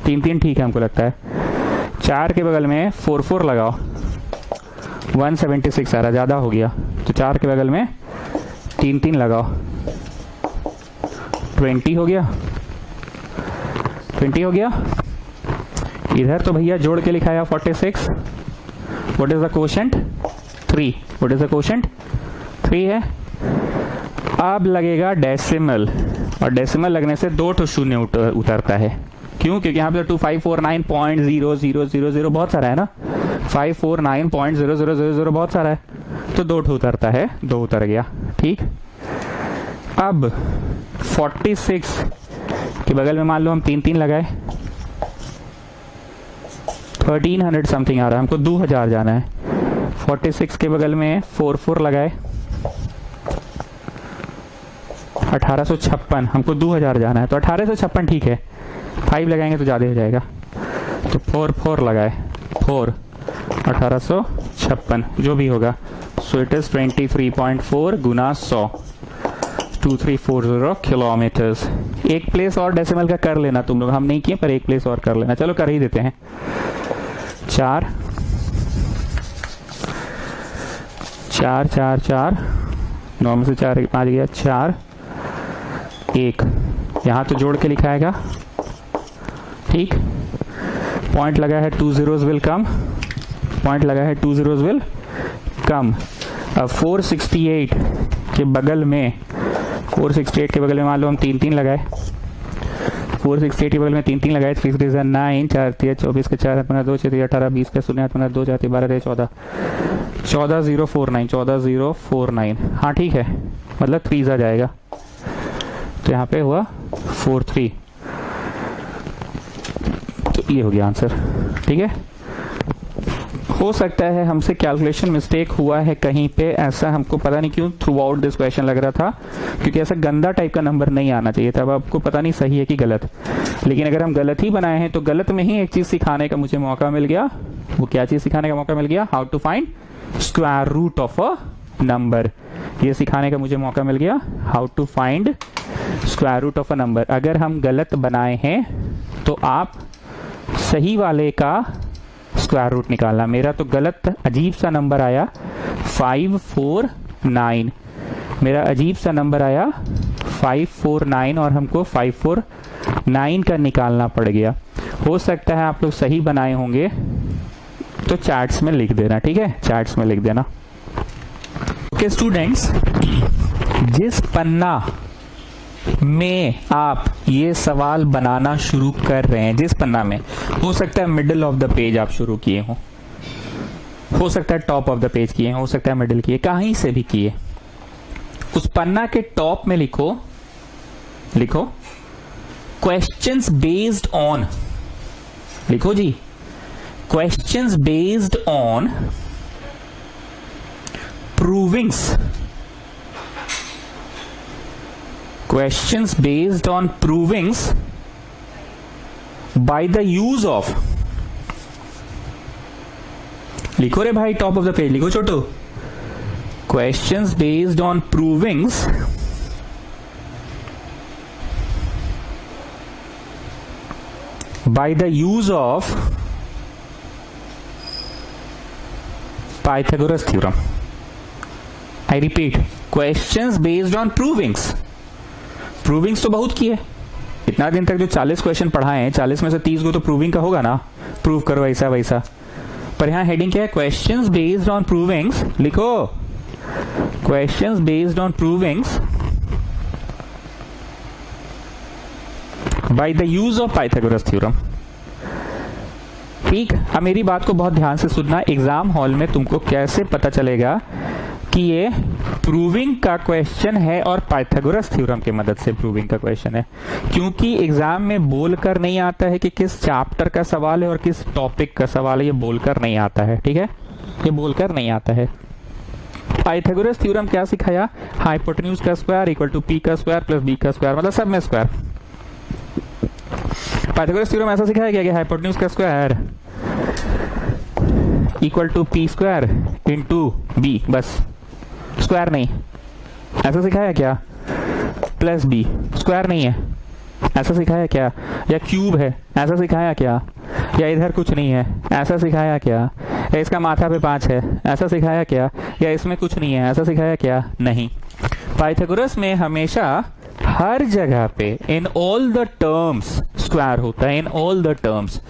3 3 ठीक है हमको लगता है। 4 के बगल में 4 4 लगाओ, 176 आ रहा है, ज़्यादा हो गया। तो 4 के बगल में 3 3 लगाओ, 20 हो गया, 20 हो गया। इधर तो भैया जोड़ के लिखा है 46। What is the quotient? 3। What is the quotient? 3 है। अब लगेगा डेसिमल, और डेसिमल लगने से 2 तो शून्य उतरता है। क्यों? क्योंकि यहाँ पे 2549.0000 बहुत सारा है ना, 549.0000 बहुत सारा है, तो 2 उतरता है, 2 उतर गया, ठीक। अब 46 के बगल में मान लो हम 3 3 लगाए, 1300 समथिंग आ रहा है, हमको 2000 जाना है। 46 के बगल में 4 4 लगाए, 1856, हमको 2000 जाना है, तो 1856 ठीक है। 5 लगाएंगे तो ज़्यादा हो जाएगा, तो 4 4 लगाए, 4 1856 जो भी होगा। So it is 23.4 Guna 100, 2340 kilometres. एक प्लेस और डेसिमल का कर लेना तुम लोग, हम नहीं किए पर एक प्लेस और कर लेना। चलो कर ही देते हैं। 4 4 4 4, 9 में से 4 5 गया, 4 1, यहाँ तो जोड़ के लिखाएगा, ठीक। पॉइंट लगा है 2 zeros विल कम, पॉइंट लगा है 2 zeros विल कम। अब 468 के बगल में, 468 के बगल में मान लो हम 3 3 लगाए, 468 के बगल में 3 3 लगाए, 3 3 9, 4 3 24 के 4 15 2 6 18 20 के 0 15 2 4 12 14 14049, 14049। हाँ ठीक है, मतलब 3 आ जाएगा, तो यहाँ पे हुआ 43। तो ये हो गया आंसर, ठीक है। हो सकता है हमसे कैलकुलेशन मिस्टेक हुआ है कहीं पे, ऐसा हमको पता नहीं क्यों थ्रू आउट दिस क्वेश्चन लग रहा था, क्योंकि ऐसा गंदा टाइप का नंबर नहीं आना चाहिए था। अब आपको पता नहीं सही है कि गलत, लेकिन अगर हम गलत ही बनाए हैं तो गलत में ही एक चीज सिखाने का मुझे मौका मिल गया। वो क्या चीज सिखाने का मौका मिल गया? How to find square root of a number. ये सिखाने का मुझे मौका मिल गया, how to find square root of a number. अगर हम गलत बनाए हैं तो आप सही वाले का स्क्वायर रूट निकालना। मेरा तो गलत अजीब सा नंबर आया 549, मेरा अजीब सा नंबर आया 549 और हमको 549 का निकालना पड़ गया। हो सकता है आप लोग सही बनाए होंगे, तो चैट्स में लिख देना, ठीक है, चैट्स में लिख देना। ओके स्टूडेंट्स, जिस पन्ना में आप ये सवाल बनाना शुरू कर रहे हैं, जिस पन्ना में, हो सकता है मिडिल ऑफ द पेज आप शुरू किए हो सकता है टॉप ऑफ द पेज किए, हो सकता है मिडिल किए, कहीं से भी किए, उस पन्ना के टॉप में लिखो क्वेश्चंस बेस्ड ऑन, लिखो जी, questions based on provings, questions based on provings by the use of, लिखो रे भाई, टॉप ऑफ द पेज लिखो छोटू, questions based on provings by the use of Pythagoras theorem. I repeat, questions based on provings. प्रूविंग्स तो बहुत किए इतना दिन तक, जो 40 क्वेश्चन पढ़ाए हैं, 40 में से 30 को तो प्रूविंग का होगा ना, प्रूव करो ऐसा वैसा। पर यहां हेडिंग क्या है? Questions based on provings. लिखो questions based on provings by the use of Pythagoras theorem. ठीक। अब मेरी बात को बहुत ध्यान से सुनना, एग्जाम हॉल में तुमको कैसे पता चलेगा कि ये प्रूविंग का क्वेश्चन है और पाइथागोरस थ्योरम की मदद से प्रूविंग का क्वेश्चन है, क्योंकि एग्जाम में बोलकर नहीं आता है कि किस चैप्टर का सवाल है और किस टॉपिक का सवाल है, ये बोलकर नहीं आता है। ठीक है, ये बोलकर नहीं आता है। पाइथागोरस थ्योरम क्या सिखाया? हाइपोटेन्यूज का स्क्वायर इक्वल टू पी का स्क्वायर प्लस बी का स्क्वायर, मतलब सब में स्क्वायर। पाइथागोरस थ्योरम ऐसा सिखाया गया कि हाइपोटेन्यूज का square equal to P square into B, बस स्क्वायर नहीं। ऐसा सिखाया क्या? प्लस बी, स्क्वायर नहीं है, ऐसा सिखाया क्या? या क्यूब है, ऐसा सिखाया क्या? या इधर कुछ नहीं है, ऐसा सिखाया क्या? या इसका माथा पे 5 है, ऐसा सिखाया क्या? या इसमें कुछ नहीं है, ऐसा सिखाया क्या? नहीं। पाइथागोरस में हमेशा हर जगह पे in all the terms square होता है, in all the terms,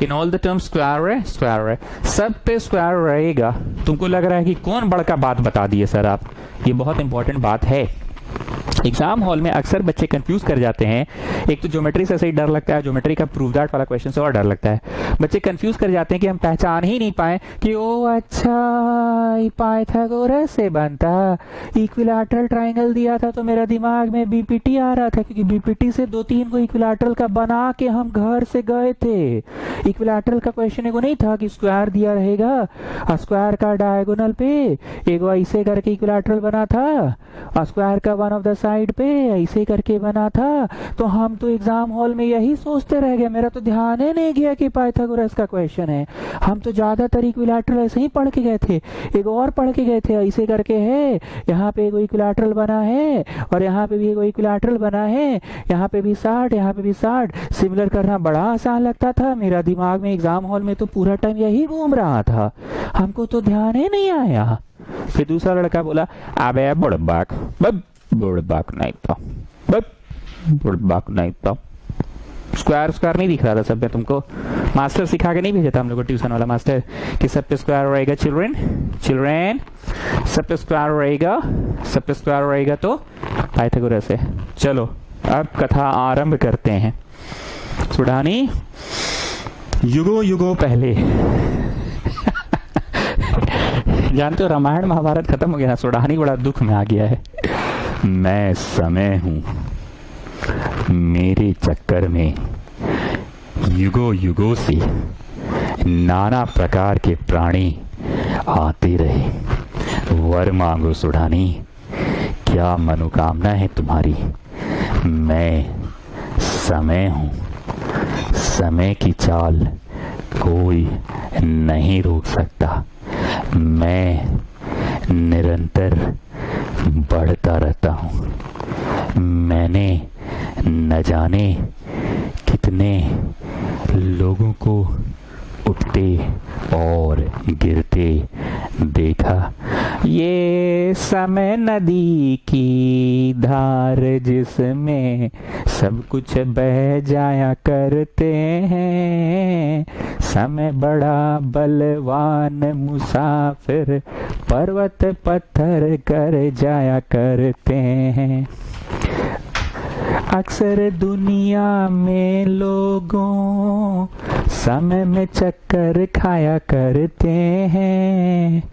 in all the terms square है, स्क्वायर है, सब पे स्क्वायर रहेगा। तुमको लग रहा है कि कौन बड़का बात बता दिए सर आप, ये बहुत इंपॉर्टेंट बात है। एग्जाम हॉल में अक्सर बच्चे कंफ्यूज कर जाते हैं, एक तो ज्योमेट्री से ऐसे ही डर लगता है, ज्योमेट्री का प्रूव दैट वाला क्वेश्चन से और डर लगता है। बच्चे कंफ्यूज कर जाते हैं कि हम पहचान ही नहीं पाए कि ओ अच्छा पाइथागोरस से बनता, इक्विलैटरल ट्राइंगल दिया था तो मेरा दिमाग में बीपीटी आ रहा था, क्योंकि बीपीटी से 2-3 को इक्विलैटरल का बना के हम घर से गए थे। इक्विलैटरल का क्वेश्चन एगो नहीं था कि स्क्वायर दिया रहेगा और स्क्वायर का डायगोनल पे एगो ऐसे करके इक्विलैटरल बना था और स्क्वायर का वन ऑफ द साइड पे ऐसे करके बना था। तो हम तो एग्जाम हॉल में यही सोचते रह गए, मेरा तो ध्यान ही नहीं गया कि पाइथागोरस का क्वेश्चन है। हम तो ज्यादातर इक्विलैटरल ऐसे ही पढ़ के गए थे, एक और पढ़ के गए थे ऐसे करके है, यहाँ पे एगो इक्विलैटरल बना है और यहाँ पे भी एगो इक्विलैटरल बना है, यहाँ पे भी 60, यहाँ पे भी 60। सिमिलर करना बड़ा आसान लगता था, मेरा दिमाग में एग्जाम हॉल में तो पूरा टाइम यही घूम रहा था, हमको तो ध्यान ही नहीं आया। फिर दूसरा लड़का बोला अबे बुड़बाक, बुड़बाक नहीं था, बुड़बाक नहीं था, स्क्वायर स्क्वायर नहीं दिख रहा था सब पे। तुमको मास्टर सिखा के नहीं भेजा था हम लोग को, ट्यूशन वाला मास्टर, कि सब पे स्क्वायर रहेगा। चिल्ड्रेन चिल्ड्रेन सब पे स्क्वायर रहेगा, सब पे स्क्वायर रहेगा तो पाइथागोरस है। चलो अब कथा आरंभ करते हैं। सुडानी युगों युगों पहले जानते हो रामायण महाभारत खत्म हो गया ना, सुडानी बड़ा दुख में आ गया है। मैं समय हूं, मेरे चक्कर में युगों युगों से नाना प्रकार के प्राणी आते रहे। वर मांगो सुडानी, क्या मनोकामना है तुम्हारी? मैं समय हूं, समय की चाल कोई नहीं रोक सकता। मैं निरंतर बढ़ता रहता हूं। मैंने न जाने कितने लोगों को उठते और गिरते देखा। ये समय नदी की धार जिसमें सब कुछ बह जाया करते हैं। समय बड़ा बलवान मुसाफिर पर्वत पत्थर कर जाया करते हैं। अक्सर दुनिया में लोगों समय में चक्कर खाया करते हैं।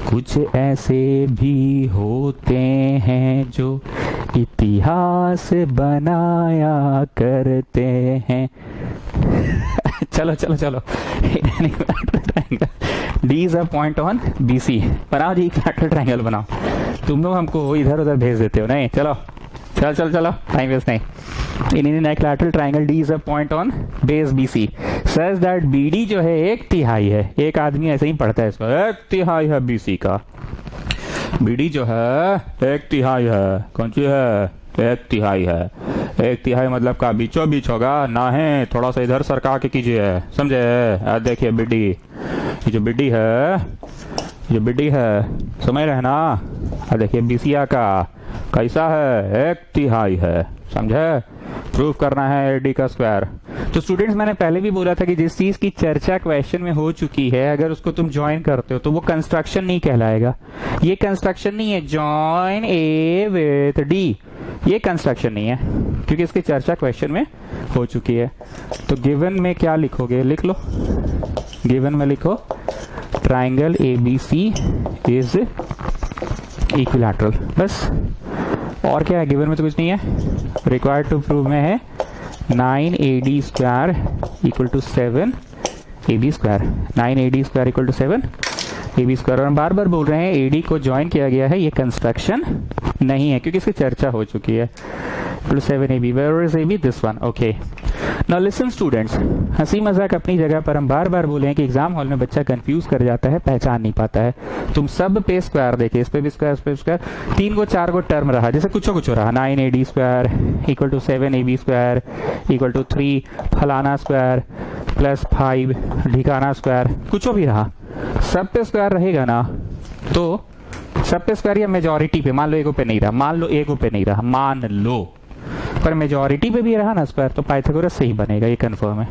कुछ ऐसे भी होते हैं जो इतिहास बनाया करते हैं। चलो चलो चलो D is a point on BC. बनाओ जी, इक्विलैटरल ट्रायंगल बनाओ। तुम लोग हमको इधर उधर भेज देते हो। नहीं, चलो चलो चलो चलो, टाइम वेस्ट नहीं। In equilateral triangle D is a point on base BC such that BD जो है 1/3 है। एक आदमी ऐसे ही पढ़ता है इसको, 1/3 है बीसी का। बीडी जो है 1/3 है। कौन सी है? 1/3 है। 1/3 मतलब का बीचों बीच होगा ना है, थोड़ा सा इधर सरका के कीजिए, समझे? देखिए बीडी, ये जो बीडी है, ये बीडी है, समझ रहे ना? देखिए बीसिया का कैसा है? 1/3 है, समझे? प्रूव करना है एडी का स्क्वायर। तो स्टूडेंट्स, मैंने पहले भी बोला था कि जिस चीज की चर्चा क्वेश्चन में हो चुकी है, अगर उसको तुम ज्वाइन करते हो तो वो कंस्ट्रक्शन नहीं कहलाएगा। ये कंस्ट्रक्शन नहीं है, जॉइन ए विथ डी। ये कंस्ट्रक्शन नहीं है क्योंकि इसकी चर्चा क्वेश्चन में हो चुकी है। तो गिवन में क्या लिखोगे, लिख लो, गिवन में लिखो ट्राइंगल ABC इज इक्विलैटरल, बस। और क्या है, गिवन में तो कुछ नहीं है। रिक्वायर्ड टू प्रूव में है 9AD square equal to 7AB square, 9AD square equal to 7AB square. और हम बार बार बोल रहे हैं AD को ज्वाइन किया गया है, ये कंस्ट्रक्शन नहीं है क्योंकि इसकी चर्चा हो चुकी है। 7AB, where is AB? This one, okay. Now listen students, हंसी मजाक अपनी जगह पर, हम बार बार बोले हैं कि एग्जाम हॉल में बच्चा कंफ्यूज कर जाता है, पहचान नहीं पाता है। तुम सब पे स्क्वायर देखे, इस पे भी स्क्वायर, इस पे स्क्वायर, 3 को 4 को टर्म रहा, जैसे कुछ कुछ रहा, 9AD square equal to 7AB square equal to 3 फलाना स्क्वायर प्लस 5 ढिकाना स्क्वायर, कुछ भी रहा, सब पे स्क्वायर रहेगा ना। तो सब पे स्क्वायर या मेजॉरिटी पे, मान लो एगो पे नहीं रहा, मान लो एगो पे नहीं रहा, मान लो, पर मेजॉरिटी पे भी रहा ना स्क्वायर, तो पाइथागोरस से ही बनेगा, ये कंफर्म है।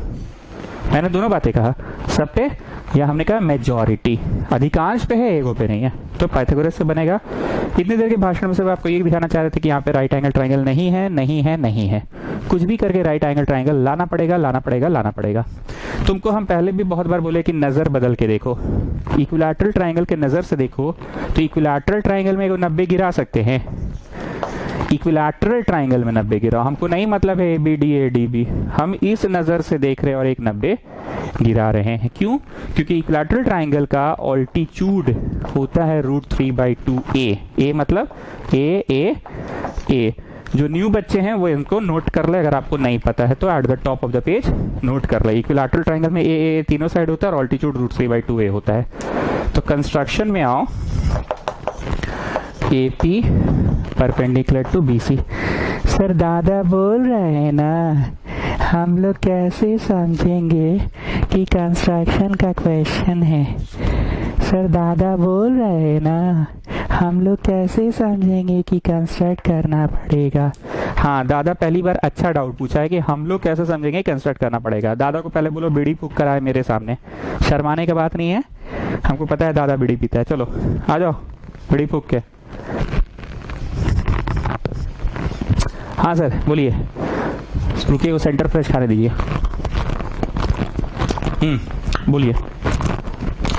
मैंने दोनों बातें कहा, सब पे या हमने कहा मेजॉरिटी, अधिकांश पे है, एगो पे नहीं है, तो पाइथागोरस से बनेगा। इतनी देर के भाषण में सिर्फ आपको ये दिखाना चाह रहे थे कि यहाँ पे राइट एंगल ट्राइंगल नहीं है, नहीं है, नहीं है। कुछ भी करके राइट एंगल ट्राइंगल लाना पड़ेगा, लाना पड़ेगा, लाना पड़ेगा। तुमको हम पहले भी बहुत बार बोले कि नजर बदल के देखो, इक्विलैटरल ट्राइंगल के नजर से देखो, तो इक्विलैटरल ट्राइंगल में 90 गिरा सकते हैं, इक्विलैटरल ट्राइंगल में 90 गिरा, हमको नहीं मतलब है ABD ADB, हम इस नजर से देख रहे हैं और एक 90 गिरा रहे हैं। क्यों? क्योंकि इक्विलैटरल ट्राइंगल का ऑल्टीट्यूड होता है √3/2A, A मतलब A। जो न्यू बच्चे हैं वो इनको नोट कर ले, अगर आपको नहीं पता है तो at the top of the page note कर ले। इक्विलैटरल ट्राइंगल में A तीनों साइड होता है और ऑल्टीट्यूड √3/2A होता है। तो कंस्ट्रक्शन में आओ, AP perpendicular to BC। Sir दादा बोल रहे हैं ना, हम लोग कैसे समझेंगे कि कंस्ट्रक्शन का क्वेश्चन है? सर दादा बोल रहे हैं ना, हम लोग कैसे समझेंगे कि कंस्ट्रक्ट करना पड़ेगा? हाँ, दादा पहली बार अच्छा डाउट पूछा है कि हम लोग कैसे समझेंगे कंस्ट्रक्ट करना पड़ेगा। दादा को पहले बोलो बीड़ी फूक कर आए मेरे सामने, शर्माने की बात नहीं है, हमको पता है दादा बीड़ी पीता है। चलो आ जाओ बीड़ी फूक के। हाँ सर बोलिए, रुकिए वो सेंटर फ्रेश खाने दीजिए। बोलिए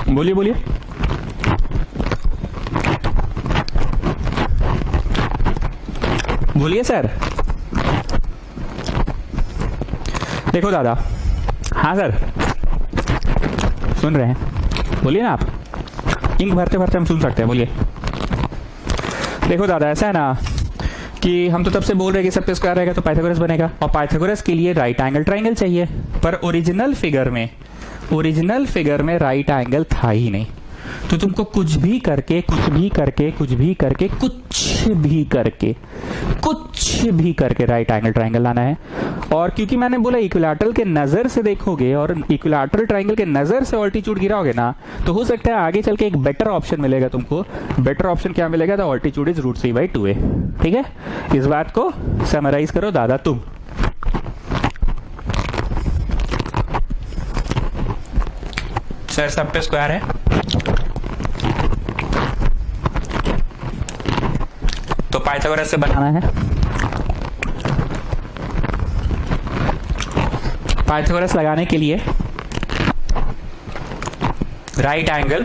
बोलिए बोलिए। बोलिए सर। देखो दादा, हाँ सर सुन रहे हैं, बोलिए ना आप, इंक भरते भरते हम सुन सकते हैं, बोलिए। देखो दादा ऐसा है ना कि हम तो तब से बोल रहे हैं कि सब पे स्क्वायर रहेगा तो पाइथागोरस बनेगा, और पाइथागोरस के लिए राइट एंगल ट्राइंगल चाहिए, पर ओरिजिनल फिगर में राइट एंगल था ही नहीं। तो तुमको कुछ भी करके राइट एंगल ट्राइंगल लाना है। और क्योंकि मैंने बोला इक्विलैटरल के नजर से देखोगे और इक्विलैटरल ट्राइंगल के नजर से ऑल्टीट्यूड गिराओगे ना, तो हो सकता है आगे चल के एक बेटर ऑप्शन मिलेगा तुमको। बेटर ऑप्शन क्या मिलेगा? The altitude is √3/2A। ठीक है, इस बात को समराइज करो दादा तुम। सर सब पे स्क्वायर है, तो पाइथागोरस से बनाना है। पाइथागोरस लगाने के लिए राइट एंगल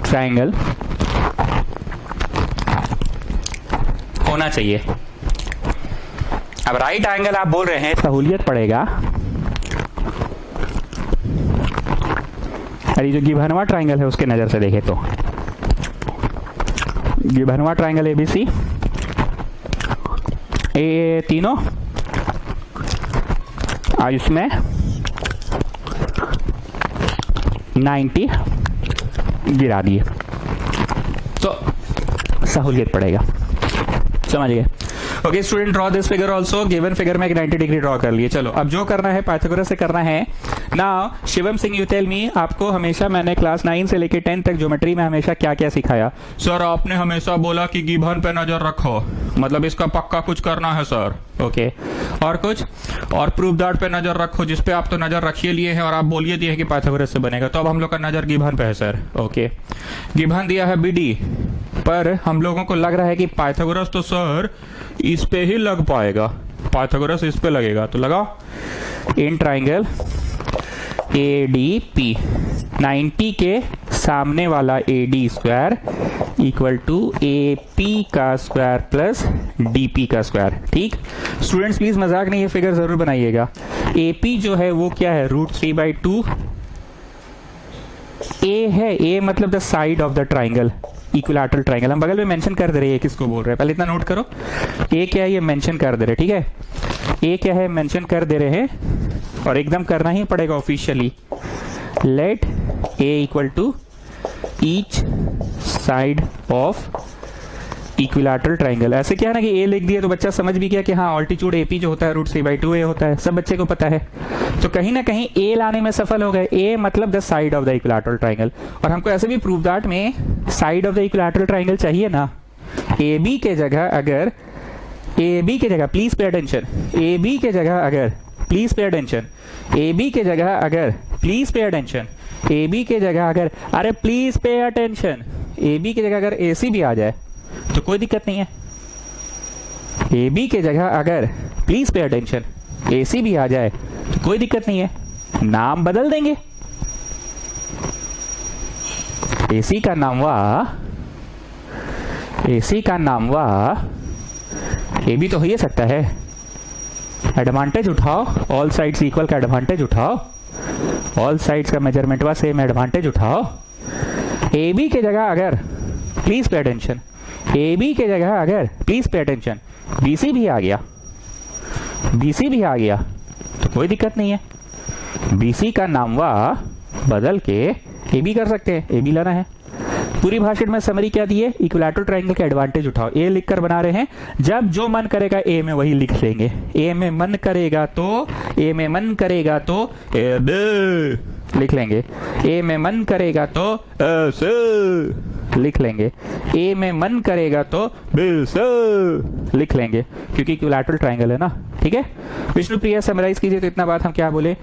ट्राइंगल होना चाहिए। अब राइट एंगल आप बोल रहे हैं, सहूलियत पड़ेगा। अरे जो गिभनवा ट्राइंगल है उसके नजर से देखे तो गिभनवा ट्राइंगल ABC, ए तीनों इसमें 90 गिरा दिए तो सहूलियत पड़ेगा, समझ गए? Okay student, draw this figure also. Given figure में 90 डिग्री ड्रॉ कर लिए। चलो अब जो करना है पाइथागोरस से करना है ना। Shivam Singh you tell me, आपको हमेशा मैंने क्लास 9 से लेकर 10 तक ज्योमेट्री में हमेशा क्या क्या सिखाया? सर आपने हमेशा बोला कि गिवन पे नजर रखो, मतलब इसका पक्का कुछ करना है सर। ओके और कुछ? और प्रूफ दैट पे नजर रखो, जिसपे आप तो नजर रखिए लिए हैं और आप बोलिए दिए हैं कि पाइथागोरस से बनेगा, तो अब हम लोग का नजर गिवन पे है सर। ओके गिवन दिया है BD, पर हम लोगों को लग रहा है कि पाइथागोरस तो सर इस पे ही लग पाएगा, पाइथागोरस इस पे लगेगा, तो लगाओ इन ट्राइंगल ADP 90 के सामने वाला AD square equal to AP का स्क्वायर प्लस DP का स्क्वायर। ठीक स्टूडेंट्स, प्लीज मजाक नहीं, ये फिगर जरूर बनाइएगा। AP जो है वो क्या है, √3/2। A है, A मतलब the side of the triangle, equilateral triangle. हम बगल में मेंशन कर दे रहे हैं किसको बोल रहे हैं, पहले इतना नोट करो। A क्या है ये मेंशन कर दे रहे, ठीक है, A क्या है मेंशन कर दे रहे हैं और एकदम करना ही पड़ेगा officially. Let A equal to each side of equilateral triangle. ऐसे क्या है ना कि A लिख दिया तो बच्चा समझ भी गया कि हाँ ऑल्टीट्यूड AP जो होता है √3/2 A होता है, सब बच्चे को पता है। तो कहीं ना कहीं A लाने में सफल हो गए। A मतलब the side of the equilateral triangle, और हमको ऐसे भी प्रूव दैट में side of the equilateral triangle चाहिए ना। AB के जगह अगर AB के जगह प्लीज पे अटेंशन, AB के जगह अगर प्लीज पे अटेंशन, AB के जगह अगर प्लीज पे अटेंशन, AB के जगह अगर अरे प्लीज पे अटेंशन, AB की जगह अगर AC भी आ जाए तो कोई दिक्कत नहीं है। AB के जगह अगर प्लीज पे अटेंशन AC भी आ जाए तो कोई दिक्कत नहीं है, नाम बदल देंगे। AC का नाम हुआ AB तो हो ही सकता है। एडवांटेज उठाओ, ऑल साइड्स इक्वल का एडवांटेज उठाओ, ऑल साइड्स का मेजरमेंट वा सेम एडवांटेज उठाओ। AB के जगह अगर प्लीज पे अटेंशन, AB के जगह अगर प्लीज पे अटेंशन BC भी आ गया, BC भी आ गया तो कोई दिक्कत नहीं है। BC का नाम वा बदल के AB कर सकते हैं, AB लाना है। पूरी भाषण में समरी क्या दी है, इक्विलैटरल ट्राइंगल के एडवांटेज उठाओ। A लिखकर बना रहे हैं, जब जो मन करेगा A में वही लिख लेंगे। A में मन करेगा तो AB लिख लेंगे, A में मन करेगा तो ऐसे लिख लेंगे, A में मन करेगा तो बिल्कुल लिख लेंगे, क्योंकि इक्विलैटरल ट्राइंगल है ना। ठीक है, विष्णु प्रिया समराइज कीजिए। तो इतना बात हम क्या बोले,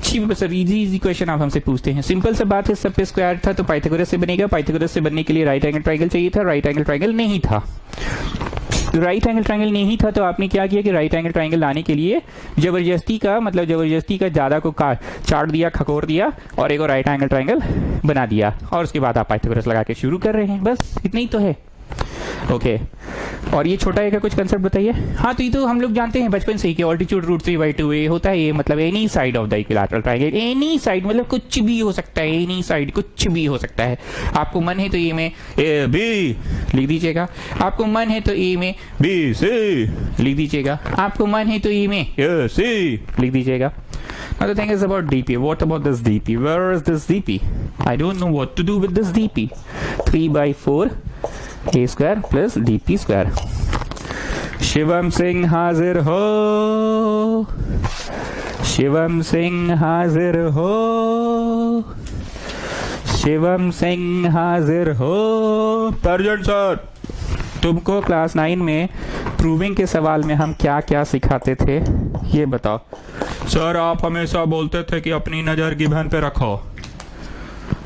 सर इजी क्वेश्चन आप हमसे पूछते हैं, सिंपल सा बात है, सब पे स्क्वायर था तो पाइथागोरस से बनेगा, पाइथागोरस से बनने के लिए राइट एंगल ट्राइंगल चाहिए था, राइट एंगल ट्राइंगल नहीं था। राइट एंगल ट्राइंगल नहीं था तो आपने क्या किया कि राइट एंगल ट्राइंगल लाने के लिए जबरदस्ती का ज्यादा को चाट दिया, खकोर दिया और एक राइट एंगल ट्राइंगल बना दिया, और उसके बाद आप पाइथागोरस लगा के शुरू कर रहे हैं। बस इतना ही तो है। ओके, और ये छोटा ए का कुछ कंसेप्ट बताइए। हाँ, तो ये तो हम लोग जानते हैं बचपन से ही कि ऑल्टीट्यूड √3/2 A होता है। ये मतलब any side of the equilateral triangle, any side मतलब कुछ भी हो सकता है, एनी साइड कुछ भी हो सकता है। आपको मन है तो ए में AB लिख दीजिएगा, आपको मन है तो ए में BC लिख दीजिएगा, आपको मन है तो ए में AC लिख दीजिएगा। Now the thing is about DP. What about this DP? Where is this DP? I don't know what to do with this DP. 3/4 A square plus DP square. Shivam Singh हाजिर हो, शिवम सिंह हाजिर हो, शिवम सिंह हाजिर हो। परजन सर, तुमको क्लास 9 में प्रूविंग के सवाल में हम क्या क्या सिखाते थे ये बताओ। सर आप हमेशा बोलते थे कि अपनी नजर गिवन पे रखो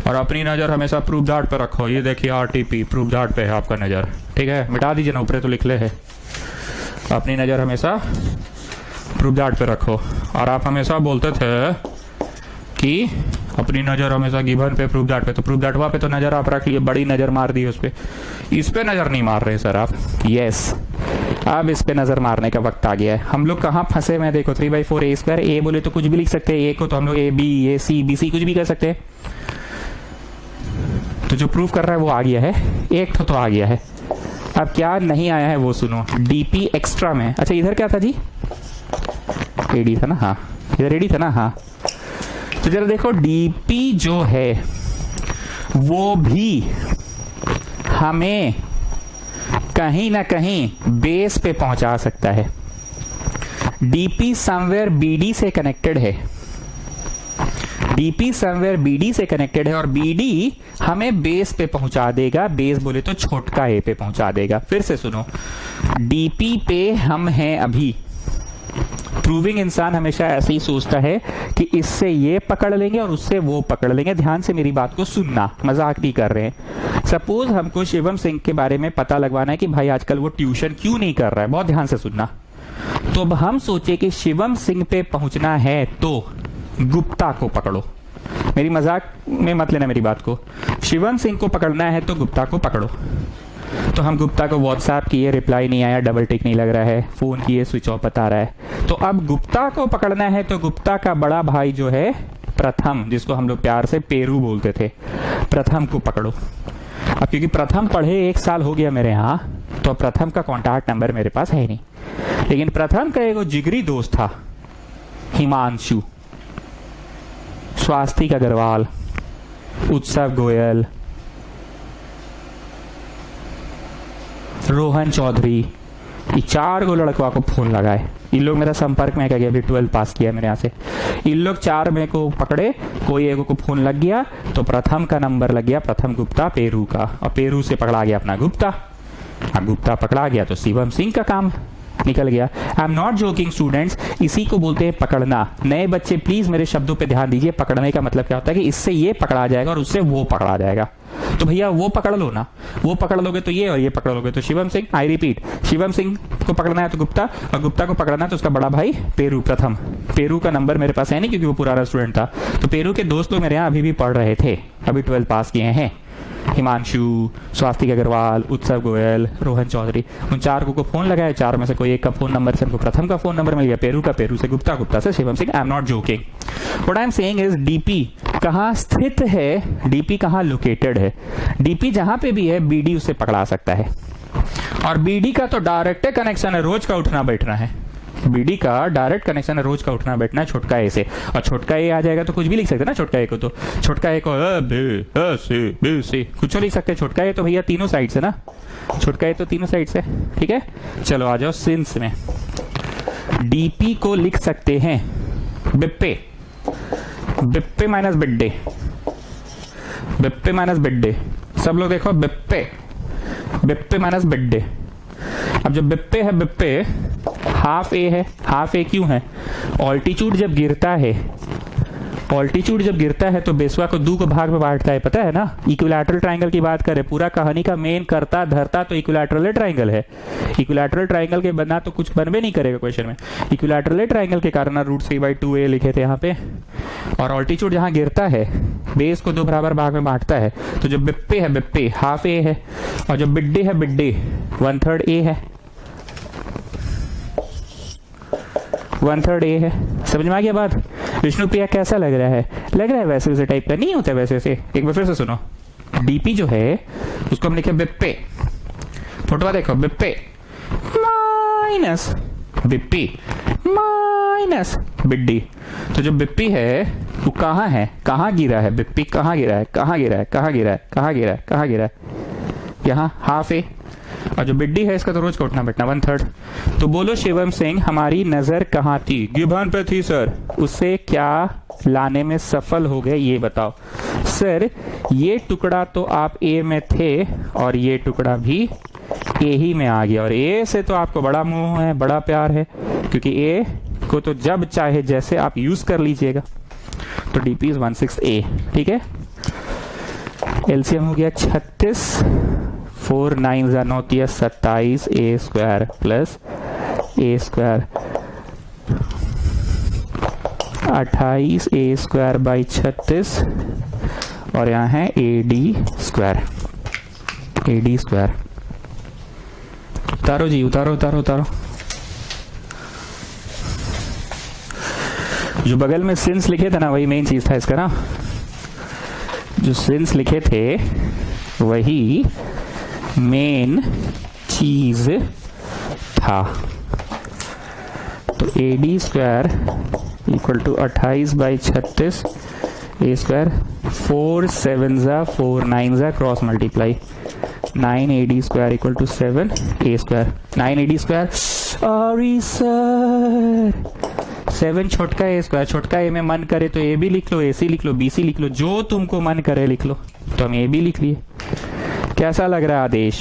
और अपनी नजर हमेशा प्रूफ दैट पे रखो। ये देखिए RTP प्रूफ दैट पे है आपका नजर, ठीक है, मिटा दीजिए ना, ऊपर तो लिख ले है। अपनी नजर हमेशा प्रूफ दैट पे रखो, और आप हमेशा बोलते थे कि अपनी नजर हमेशा गिवन पे प्रूफ दैट पे, तो प्रूफ दैट वहां पे तो नजर आप रख लिए, बड़ी नजर मार दी उस पे, इस पे नजर नहीं मार रहे सर आप। यस, अब इस पे नजर मारने का वक्त आ गया है। हम लोग कहाँ फंसे में देखो, 3/4 A स्क्वायर। A बोले तो कुछ भी लिख सकते हैं, A को तो हम लोग AB AC BC कुछ भी कर सकते हैं। तो जो प्रूफ कर रहा है वो आ गया है, एक तो आ गया है। अब क्या नहीं आया है वो सुनो, DP एक्स्ट्रा में। अच्छा इधर क्या था जी, AD था ना, हाँ इधर AD था ना, हाँ। तो जरा देखो DP जो है वो भी हमें कहीं ना कहीं बेस पे पहुंचा सकता है। DP समवेयर BD से कनेक्टेड है, DP समवेयर BD से कनेक्टेड है, और BD हमें बेस पे पहुंचा देगा। बेस बोले तो छोटका A पे पहुंचा देगा। फिर से सुनो, DP पे हम हैं अभी, प्रूविंग इंसान हमेशा ऐसे ही सोचता है कि इससे ये पकड़ लेंगे और उससे वो पकड़ लेंगे। ध्यान से मेरी बात को सुनना, मजाक नहीं कर रहे हैं। सपोज हमको शिवम सिंह के बारे में पता लगवाना है कि भाई आजकल वो ट्यूशन क्यों नहीं कर रहा है, बहुत ध्यान से सुनना। तो अब हम सोचे कि शिवम सिंह पे पहुंचना है तो गुप्ता को पकड़ो। मेरी मजाक में मत लेना मेरी बात को। शिवम सिंह को पकड़ना है तो गुप्ता को पकड़ो। तो हम गुप्ता को व्हाट्सएप किए, रिप्लाई नहीं आया, डबल टिक नहीं लग रहा है, फोन किए स्विच ऑफ बता रहा है। तो अब गुप्ता को पकड़ना है तो गुप्ता का बड़ा भाई जो है प्रथम, जिसको हम लोग प्यार से पेरू बोलते थे, प्रथम को पकड़ो। अब क्योंकि प्रथम पढ़े 1 साल हो गया मेरे यहाँ, तो प्रथम का कॉन्टैक्ट नंबर मेरे पास है नहीं, लेकिन प्रथम का एक जिगरी दोस्त था, हिमांशु, स्वास्तिक अग्रवाल, उत्सव गोयल, रोहन चौधरी, ये 4 गो लड़कों को फोन लगाए। इन लोग मेरा संपर्क में क्या, अभी 12 पास किया मेरे यहाँ से। इन लोग 4 में को पकड़े, कोई एक को फोन लग गया तो प्रथम का नंबर लग गया, प्रथम गुप्ता पेरू का, और पेरू से पकड़ा गया अपना गुप्ता। अब गुप्ता पकड़ा गया तो शिवम सिंह का काम निकल गया। I am not joking students, इसी को बोलते हैं पकड़ना। नए बच्चे प्लीज मेरे शब्दों पे ध्यान दीजिए। पकड़ने का मतलब क्या होता है कि इससे ये पकड़ा जाएगा और उससे वो पकड़ा जाएगा। तो भैया वो पकड़ लो ना, वो पकड़ लोगे तो ये, और ये पकड़ लोगे तो शिवम सिंह। आई रिपीट, शिवम सिंह को पकड़ना है तो गुप्ता, और गुप्ता को पकड़ना है तो उसका बड़ा भाई पेरू प्रथम। पेरू का नंबर मेरे पास है नहीं क्योंकि वो पुराना स्टूडेंट था। तो पेरू के दोस्त लोग मेरे यहाँ अभी भी पढ़ रहे थे, अभी 12 पास किए हैं। हिमांशु, स्वास्तिक अग्रवाल, उत्सव गोयल, रोहन चौधरी, उन 4 को फोन लगाए। 4 में से कोई एक का फोन नंबर से हमको प्रथम का फोन नंबर मिल गया, पेरू का, पेरू से गुप्ता, गुप्ता से Shivam Singh. I am not joking. What I am saying is DP कहाँ स्थित है, डीपी कहाँ लोकेटेड है। डीपी जहां पे भी है बीडी उसे पकड़ा सकता है, और बीडी का तो डायरेक्ट कनेक्शन है, रोज का उठना बैठना है। बीडी का डायरेक्ट कनेक्शन है, रोज का उठना बैठना है छोटका ए से। और छोटका ए आ जाएगा तो कुछ भी लिख सकते हैं ना छोटका ए को। तो छोटका ए को बे से कुछ लिख सकते हैं। छोटका ए तो भैया तीनों साइड से ना, छोटका ए तो तीनों साइड से, ठीक है। चलो आ जाओ सिंस में। डीपी को लिख सकते हैं बिप्पे, बिप्पे माइनस बिड्डे, बिप्पे माइनस बिड्डे। सब लोग देखो बिप्पे, बिप्पे माइनस बिड्डे। अब जब बिप्पे है, बिप्पे हाफ ए है। हाफ ए क्यों है? ऑल्टीट्यूड जब गिरता है, ऑल्टीट्यूड जब गिरता है तो बेसवा को 2 को भाग में बांटता है, पता है ना। इक्विलैटरल ट्रायंगल की बात करें, पूरा कहानी का मेन करता धरता तो इक्विलैटरल ट्रायंगल है। इक्विलैटरल ट्रायंगल के बना तो कुछ बनबे नहीं करेगा क्वेश्चन में। इक्विलैटरल ट्रायंगल के कारण √3/2a लिखे थे यहाँ पे। और ऑल्टीट्यूड जहां गिरता है बेस को 2 बराबर भाग में बांटता है। तो जब बिप्पे है, बिप्पे हाफ ए है, और जब बिड्डे है, बिड्डे 1/3 ए है, 1/3 ए है। समझ में आ गया बात? विष्णुप्रिया कैसा लग रहा है? लग रहा है वैसे वैसे टाइप का नहीं होता वैसे वैसे। एक बार फिर से सुनो। डीपी जो है उसको हम लिखे बिप्पे, फोटो देखो, बिप्पे माइनस बिप्पी माइनस बिड्डी। तो जो बिप्पी है वो कहाँ है, कहाँ गिरा है? बिप्पी कहाँ गिरा है, कहाँ गिरा है, कहाँ गिरा है, कहाँ गिरा है, कहाँ गिरा है? यहाँ हाफ ए। और जो बिड्डी है इसका तो रोज का उठना बैठना 1/3। तो बोलो शिवम सिंह हमारी नजर कहाँ थी? गिबन पे थी सर। उससे क्या लाने में सफल हो गए ये बताओ। सर ये टुकड़ा तो आप ए में थे और ये टुकड़ा भी ए ही में आ गया, और ए से तो आपको बड़ा मोह है, बड़ा प्यार है, क्योंकि ए को तो जब चाहे जैसे आप यूज कर लीजिएगा। तो डीपी इज 16a, ठीक है। एलसीएम हो गया 36, 4 9 9 27 a square plus a square 28 a square by 36, और यहाँ है AD स्क्वायर, AD स्क्वायर। उतारो जी, उतारो उतारो उतारो। जो बगल में सिंस लिखे थे ना वही मेन चीज था इसका ना। जो सिंस लिखे थे वही मेन चीज था। तो AD square equal to 28 by 36 A square, 4 7 4 9 cross multiply 9 AD square equal to 7 A square. 9 AD square, sorry sir 7 छोटका ए स्क्वायर। छोटका ए में मन करे तो ए भी लिख लो, AC लिख लो, BC लिख लो, जो तुमको मन करे लिख लो। तो हम ए भी लिख लिए। कैसा लग रहा है आदेश?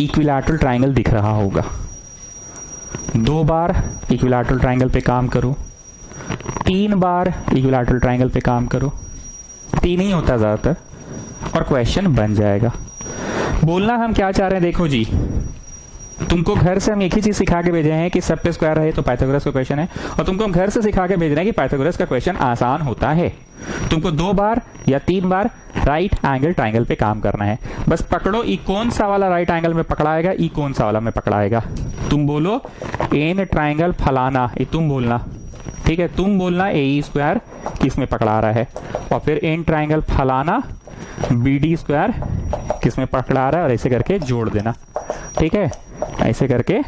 इक्विलैटरल ट्राइंगल दिख रहा होगा। 2 बार इक्विलैटरल ट्राइंगल पे काम करो, 3 बार इक्विलैटरल ट्राइंगल पे काम करो, 3 ही होता ज़्यादातर, और क्वेश्चन बन जाएगा। बोलना हम क्या चाह रहे हैं, देखो जी, तुमको घर से हम एक ही चीज सिखा के भेजे हैं कि सब पे स्क्वायर है तो पाइथागोरस का क्वेश्चन है, और तुमको हम घर से सिखा के भेज रहे हैं कि पाइथागोरस का क्वेश्चन आसान होता है। तुमको 2 बार या 3 बार राइट एंगल ट्राइंगल पे काम करना है। बस पकड़ो ई कौन सा वाला राइट एंगल में पकड़ाएगा, ई कौन सा वाला में पकड़ाएगा। तुम बोलो एन ट्राइंगल फलाना, ये तुम बोलना, ठीक है, तुम बोलना ए ई स्क्वायर किस में पकड़ा रहा है, और फिर एन ट्राइंगल फलाना बी डी स्क्वायर किस में पकड़ा रहा है, और ऐसे करके जोड़ देना, ठीक है, ऐसे करके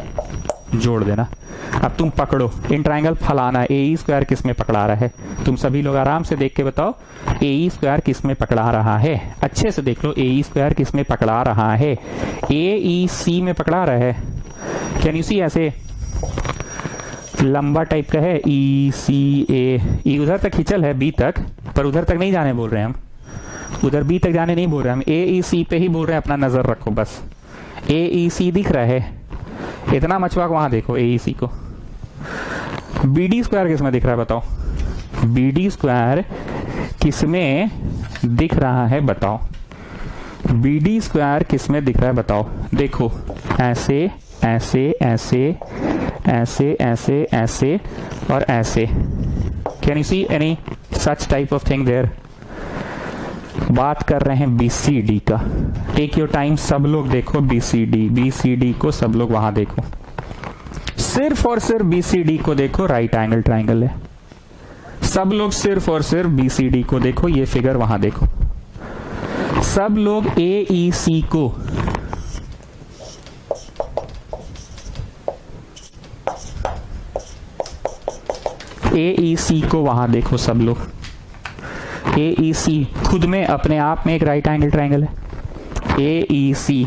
जोड़ देना। अब तुम पकड़ो इन ट्राइंगल फलाना ए ई स्क्वायर किस में पकड़ा रहा है। तुम सभी लोग आराम से देख के बताओ ए ई स्क्वायर किस में पकड़ा रहा है। अच्छे से देख लो ए ई स्क्वायर किस में पकड़ा रहा है। ए ई सी में पकड़ा रहा है। कैन यू सी, ऐसे लंबा टाइप का है, ई सी ए, ई उधर तक खिंचल है बी तक, पर उधर तक नहीं जाने बोल रहे हैं हम, उधर बी तक जाने नहीं बोल रहे हम, ए ई सी पे ही बोल रहे हैं। अपना नजर रखो बस, ए ई सी दिख रहा है, इतना मचवाक वहां देखो ए ई सी को। बी डी स्क्वायर किस में दिख रहा है बताओ, बी डी स्क्वायर किस में दिख रहा है बताओ, बी डी स्क्वायर किस में दिख रहा है बताओ। देखो ऐसे ऐसे ऐसे ऐसे ऐसे ऐसे और ऐसे। Can you see any such type of thing there. बात कर रहे हैं बीसीडी का। टेक योर टाइम, सब लोग देखो बीसीडी, बीसीडी को सब लोग वहां देखो, सिर्फ और सिर्फ बीसीडी को देखो, राइट एंगल ट्राइंगल है। सब लोग सिर्फ और सिर्फ बीसीडी को देखो, ये फिगर वहां देखो। सब लोग ए ई सी को, ए ई सी को वहां देखो सब लोग। ए ई सी खुद में अपने आप में एक राइट एंगल ट्राइंगल है। ए ई सी,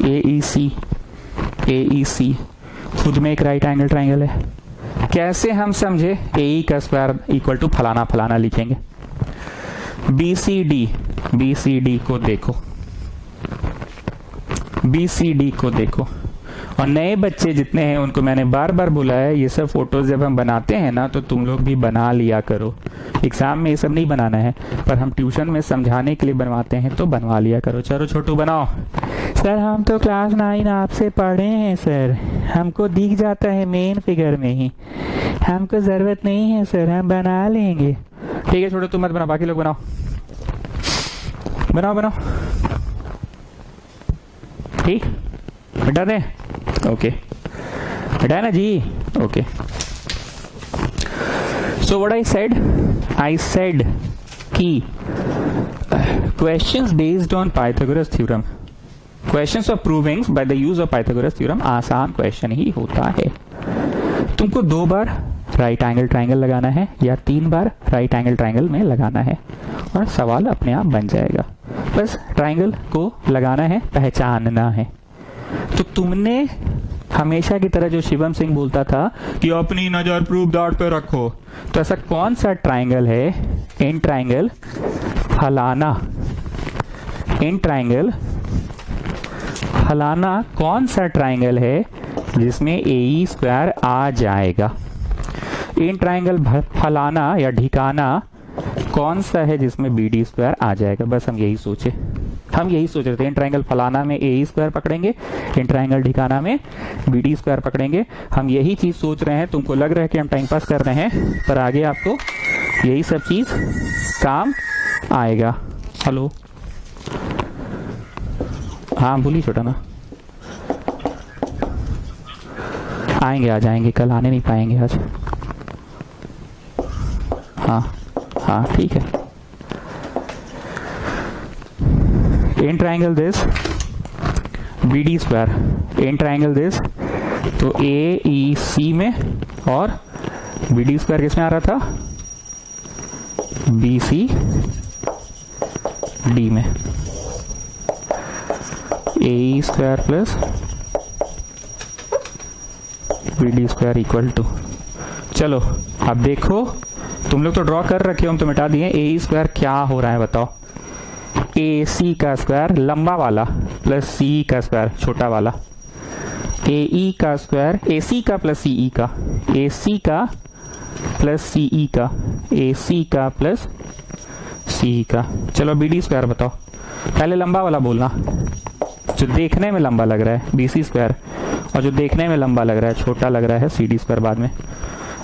ए ई सी, ए ई सी खुद में एक राइट एंगल ट्राइंगल है। कैसे हम समझे, ए ई का स्क्वायर इक्वल टू फलाना फलाना लिखेंगे। B C D, B C D को देखो, बी सी डी को देखो। और नए बच्चे जितने हैं उनको मैंने बार बार बोला है, ये सब फोटोज जब हम बनाते हैं ना तो तुम लोग भी बना लिया करो। एग्जाम में ये सब नहीं बनाना है, पर हम ट्यूशन में समझाने के लिए बनवाते हैं तो बनवा लिया करो। चलो छोटू बनाओ। सर हम तो क्लास 9 आपसे पढ़े हैं सर, हमको दिख जाता है मेन फिगर में ही, हमको जरूरत नहीं है सर, हम बना लेंगे। ठीक है छोटू तुम मत बनाओ, बाकी लोग बनाओ, बनाओ बनाओ, ठीक हटा दें, ओके हटा ना जी, okay. So what I said कि questions based on Pythagoras theorem, questions of provings by the use of Pythagoras theorem आसान क्वेश्चन ही होता है। तुमको 2 बार राइट एंगल ट्राइंगल लगाना है या 3 बार राइट एंगल ट्राइंगल में लगाना है और सवाल अपने आप बन जाएगा। बस ट्राइंगल को लगाना है, पहचानना है। तो तुमने हमेशा की तरह जो शिवम सिंह बोलता था कि अपनी नजर प्रूफ दैट पे रखो, तो ऐसा कौन सा ट्राइंगल है, इन ट्राइंगल फलाना, इन ट्राइंगल फलाना कौन सा ट्राइंगल है जिसमें ए ई स्क्वायर आ जाएगा। इन ट्राइंगल फलाना या ढिकाना कौन सा है जिसमें बी डी स्क्वायर आ जाएगा। बस हम यही सोचे, हम यही सोच रहे थे। इन ट्राइंगल फलाना में ए ई स्क्वायर पकड़ेंगे, इन ट्राइंगल ढिकाना में बी डी स्क्वायर पकड़ेंगे। हम यही चीज सोच रहे हैं। तुमको लग रहा है कि हम टाइम पास कर रहे हैं, पर आगे आपको यही सब चीज काम आएगा। हेलो, हाँ बोलिए छोटा ना, आएंगे, आ जाएंगे, कल आने नहीं पाएंगे आज। हाँ हाँ ठीक है। In triangle this B D square, in triangle this, तो ए ई सी में और बी डी स्क्वायर किसमें आ रहा था, बी सी डी में। A E square plus B D square equal to, चलो अब देखो तुम लोग तो ड्रॉ कर रखे हो, हम तो मिटा दिए। ए ई स्क्वायर क्या हो रहा है बताओ। ए सी का स्क्वायर लंबा वाला प्लस सी का स्क्वायर छोटा वाला, ए ई का स्क्वायर ए सी का प्लस सी ई का, ए सी का प्लस सी ई का, ए सी का प्लस सी ई का। चलो बी डी स्क्वायर बताओ, पहले लंबा वाला बोलना जो देखने में लंबा लग रहा है बी सी स्क्वायर, और जो देखने में लंबा लग रहा है छोटा लग रहा है सी डी स्क्वायर बाद में।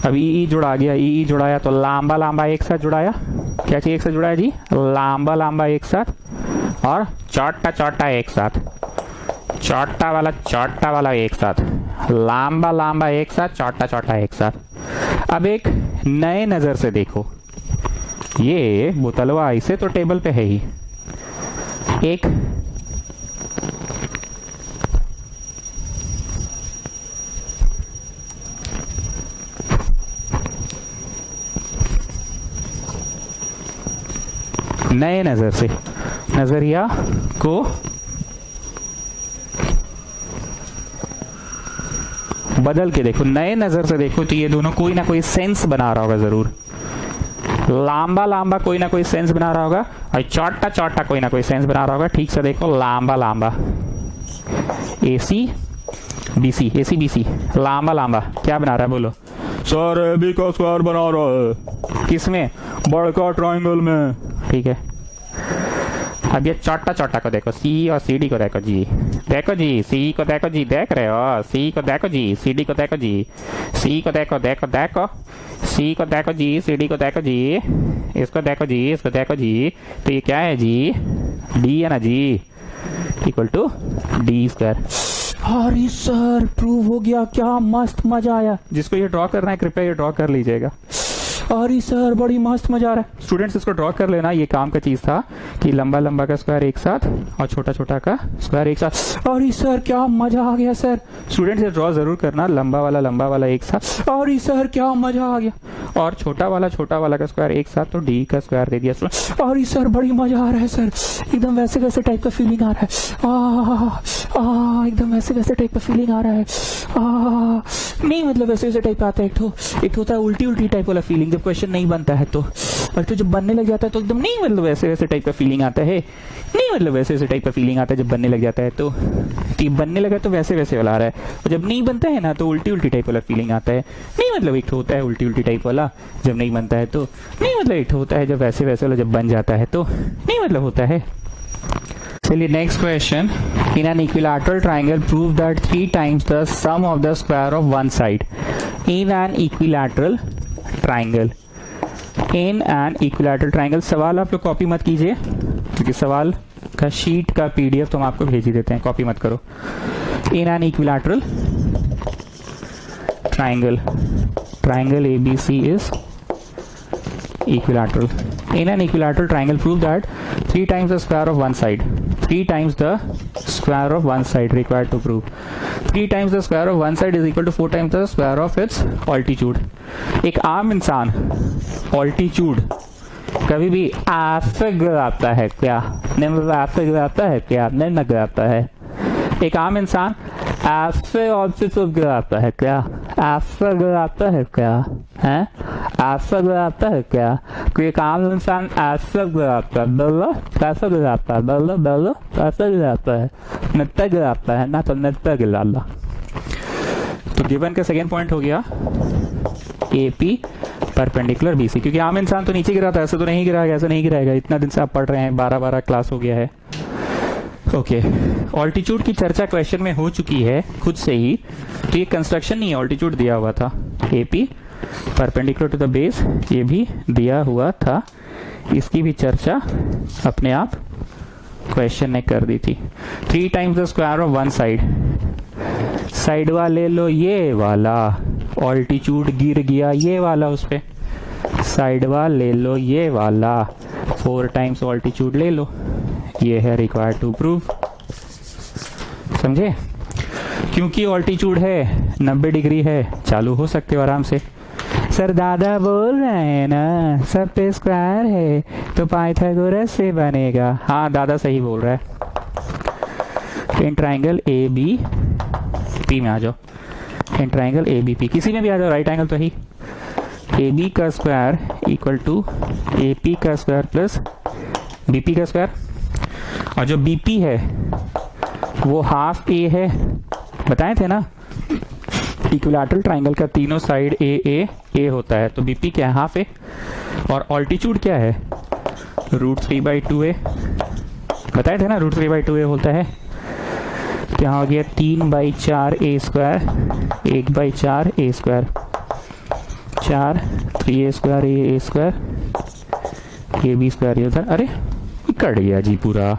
अब ई जुड़ा गया, ई जुड़ाया तो लांबा लांबा एक साथ जुड़ाया, क्या चाहिए एक साथ जुड़ाया जी, लांबा लांबा एक साथ और चौटा चौटा एक साथ, चौटा वाला एक साथ, लांबा लांबा एक साथ, चौटा चौटा एक साथ। अब एक नए नजर से देखो, ये बोतलवा ऐसे तो टेबल पे है ही, एक नए नजर से नजरिया को बदल के देखो, नए नजर से देखो तो ये दोनों कोई ना कोई सेंस बना रहा होगा जरूर, लांबा लांबा कोई ना कोई सेंस बना रहा होगा और चौटा चौटा कोई ना कोई सेंस बना रहा होगा। ठीक से देखो, लांबा लांबा A C B C, A C B C, लांबा लांबा क्या बना रहा है बोलो सर, ए बी का स्क्वायर बना रहा है, किसमें, बड़का ट्रायंगल में। ठीक है, अब ये चौटा चौटा को देखो, सी और सी डी को देखो जी, देखो जी सी को देखो जी, देख रहे हो, सी को देखो जी, सी डी को देखो जी, सी को देखो देखो देखो, सी को देखो जी, सी डी को देखो जी, इसको देखो जी, इसको देखो जी, तो ये क्या है जी, डी है ना जी, इक्वल टू डी स्क्वायर। अरे सर प्रूव हो गया, क्या मस्त मजा आया। जिसको ये ड्रॉ करना है कृपया ये ड्रॉ कर लीजिएगा। अरे सर बड़ी मस्त मजा आ रहा है। स्टूडेंट्स इसको ड्रॉ कर लेना, ये काम का चीज था कि लंबा लंबा का स्क्वायर एक साथ और छोटा छोटा का स्क्वायर एक साथ। अरे सर क्या मजा आ गया सर, स्टूडेंट्स ये ड्रॉ जरूर करना, लंबा वाला एक साथ। अरे सर क्या मजा आ गया, और छोटा वाला का स्क्वायर एक साथ तो डी का स्क्वायर दे दिया। अरे सर बड़ी मजा आ रहा है सर, एकदम वैसे वैसे टाइप का फीलिंग आ रहा है, एकदम वैसे वैसे टाइप का फीलिंग आ रहा है। नहीं मतलब वैसे वैसे टाइप आता है, एक होता है उल्टी टाइप वाला फीलिंग जब क्वेश्चन नहीं बनता है तो, और तो जब बनने लग जाता है तो एकदम नहीं मतलब वैसे वैसे टाइप का फीलिंग आता है, नहीं मतलब वैसे वैसे टाइप का फीलिंग आता है जब बनने लग जाता है तो बनने लगा तो वैसे वैसे वाला आ रहा है, और जब नहीं बनता है ना तो उल्टी टाइप वाला फीलिंग आता है। नहीं मतलब एक होता है उल्टी टाइप वाला जब नहीं बनता है तो, नहीं मतलब एक होता है जब वैसे वैसे वाला जब बन जाता है तो, नहीं मतलब होता है। चलिए next question, in an equilateral triangle prove that 3 times the sum of the square of one side. In an equilateral triangle, in an equilateral triangle. सवाल आप लोग कॉपी मत कीजिए क्योंकि सवाल का शीट का पीडीएफ तो हम आपको भेज ही देते हैं, कॉपी मत करो। इन an equilateral triangle, triangle ABC is equilateral. In an equilateral triangle, prove that 3 times the square of one side, 3 times the square of one side required to prove, 3 times the square of one side is equal to 4 times the square of its altitude. एक आम इंसान altitude कभी भी ऐसे गिराता है क्या, ऐसे गिराता है क्या, नहीं गिराता है। एक आम इंसान ऐसे ऑल्टीट्यूड गिराता है क्या, ऐसे गिराता है क्या, है ऐसे गिराता है क्या, कोई एक आम इंसान ऐसे गिराता है, बोलो कैसे गिराता है, बोलो कैसे गिराता है, नित्य गिराता है ना, तो नित्य गिरा लो। तो गिवन का सेकेंड पॉइंट हो गया AP परपेंडिकुलर BC, क्योंकि आम इंसान तो नीचे गिराता है, ऐसे तो नहीं गिराएगा, ऐसे नहीं गिराएगा। इतना दिन से आप पढ़ रहे हैं, 12 क्लास हो गया है। ओके, ऑल्टीट्यूड की चर्चा क्वेश्चन में हो चुकी है खुद से ही, तो ये कंस्ट्रक्शन नहीं है, ऑल्टीट्यूड दिया हुआ था AP perpendicular to the base, ये भी दिया हुआ था, इसकी भी चर्चा अपने आप क्वेश्चन ने कर दी थी। 3 times the square of one side, side वाले लो ये वाला, ऑल्टीट्यूड गिर गया ये वाला उस पे, साइड वाले लो ये वाला, 4 times ऑल्टीट्यूड ले लो, ये है रिक्वायर्ड टू प्रूव। समझे, क्योंकि ऑल्टीट्यूड है 90 डिग्री है, चालू हो सकते हो आराम से। सर दादा बोल रहे हैं ना सब पे स्क्वायर है तो पाइथागोरस से बनेगा। हाँ दादा सही बोल रहा है। इन ट्राइंगल ABP में आ जाओ, इन ट्राइंगल ABP किसी में भी आ जाओ, राइट एंगल तो ही, AB का स्क्वायर इक्वल टू AP का स्क्वायर प्लस BP का स्क्वायर। और जो बीपी है वो हाफ ए है, बताए थे ना, इक्विलैटरल ट्राइंगल का तीनों साइड ए होता है, तो बीपी क्या है, हाफ ए। और ऑल्टीट्यूड क्या है, √3/2a, बताए थे ना, √3/2a होता है। तो यहाँ हो गया 3/4a², 1/4a², 4 3a², a b² ये उधर, अरे कट गया जी पूरा।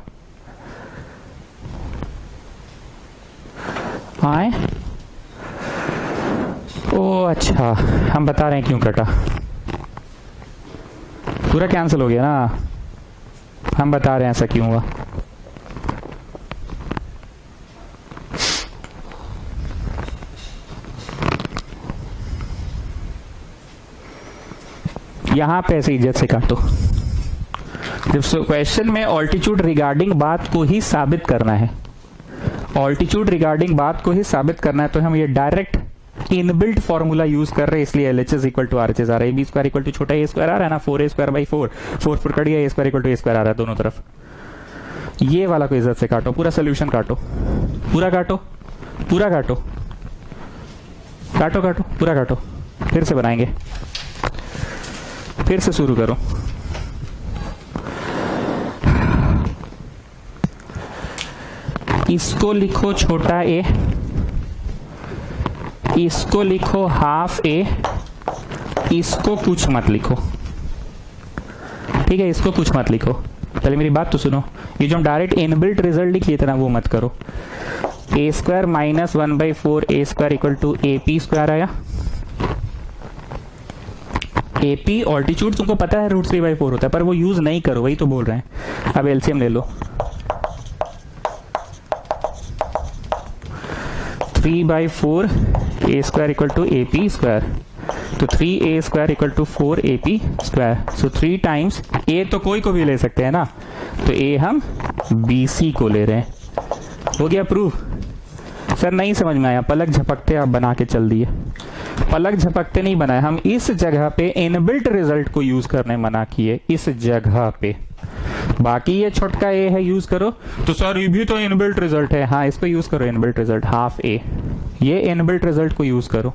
आए, ओ अच्छा, हम बता रहे हैं क्यों कटा, पूरा कैंसिल हो गया ना, हम बता रहे हैं ऐसा क्यों हुआ। यहां पे ऐसे इज्जत से काटो। जब क्वेश्चन में ऑल्टीट्यूड रिगार्डिंग बात को ही साबित करना है, ऑल्टीट्यूड रिगार्डिंग बात को ही साबित करना है, तो हम ये डायरेक्ट इनबिल्ट फॉर्मूला यूज कर रहे हैं, इसलिए LHS = RHS आ रहा है। AB² छोटा a² आ रहा है ना, 4a²/4, 4 कट गया, a² = a² आ रहा है दोनों तरफ। ये वाला को इज्जत से काटो, पूरा सोल्यूशन काटो, पूरा काटो, पूरा काटो, काटो काटो, पूरा काटो, फिर से बनाएंगे, फिर से शुरू करो। इसको लिखो छोटा ए, इसको लिखो हाफ ए, इसको कुछ मत लिखो, ठीक है, इसको कुछ मत लिखो। पहले मेरी बात तो सुनो, ये जो हम डायरेक्ट इनबिल्ट रिजल्ट लिखिए थे ना, वो मत करो। a² - 1/4a² = AP² आया। AP ऑल्टीट्यूड तुमको पता है √3/4 होता है, पर वो यूज नहीं करो, वही तो बोल रहे हैं। अब एलसीएम ले लो, 3/4 a² = AP², तो 3a² = 4AP²। So 3 times a तो कोई को भी ले सकते हैं ना, तो a हम BC को ले रहे हैं। हो गया प्रूफ। सर नहीं समझ में आया, पलक झपकते आप बना के चल दिए। पलक झपकते नहीं बनाए, हम इस जगह पे इनबिल्ट रिजल्ट को यूज करने मना किए, इस जगह पे। बाकी ये छोटका ए है यूज करो, तो सर ये भी तो इनबिल्ट रिजल्ट है, हाँ इसको यूज करो, इनबिल्ट रिजल्ट हाफ ए, ये इनबिल्ट रिजल्ट को यूज करो।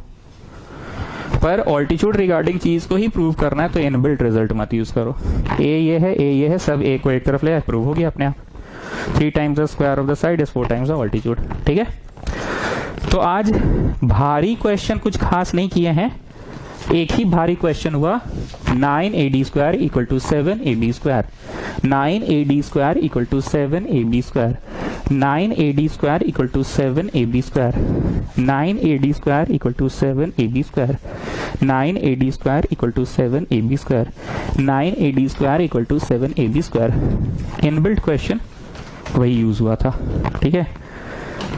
पर ऑल्टीट्यूड रिगार्डिंग चीज को ही प्रूव करना है, तो इनबिल्ट रिजल्ट मत यूज करो। ए ये है, ए ये है, सब ए को एक तरफ ले, प्रूव हो गया अपने आप। 3 times the square of the side is 4 times the altitude, ठीक है। तो आज भारी क्वेश्चन कुछ खास नहीं किए हैं, एक ही भारी क्वेश्चन हुआ, 9AD² = 7AB², 9AD² = 7AB², 9AD² = 7AB², 9AD² = 7AB², 9AD² = 7AB², 9AD² = 7AB²। Inbuilt question वही यूज हुआ था, ठीक है।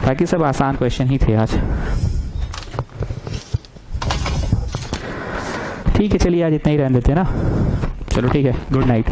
बाकी सब आसान क्वेश्चन ही थे आज। ठीक है, चलिए आज इतना ही रहने देते हैं ना। चलो ठीक है, गुड नाइट।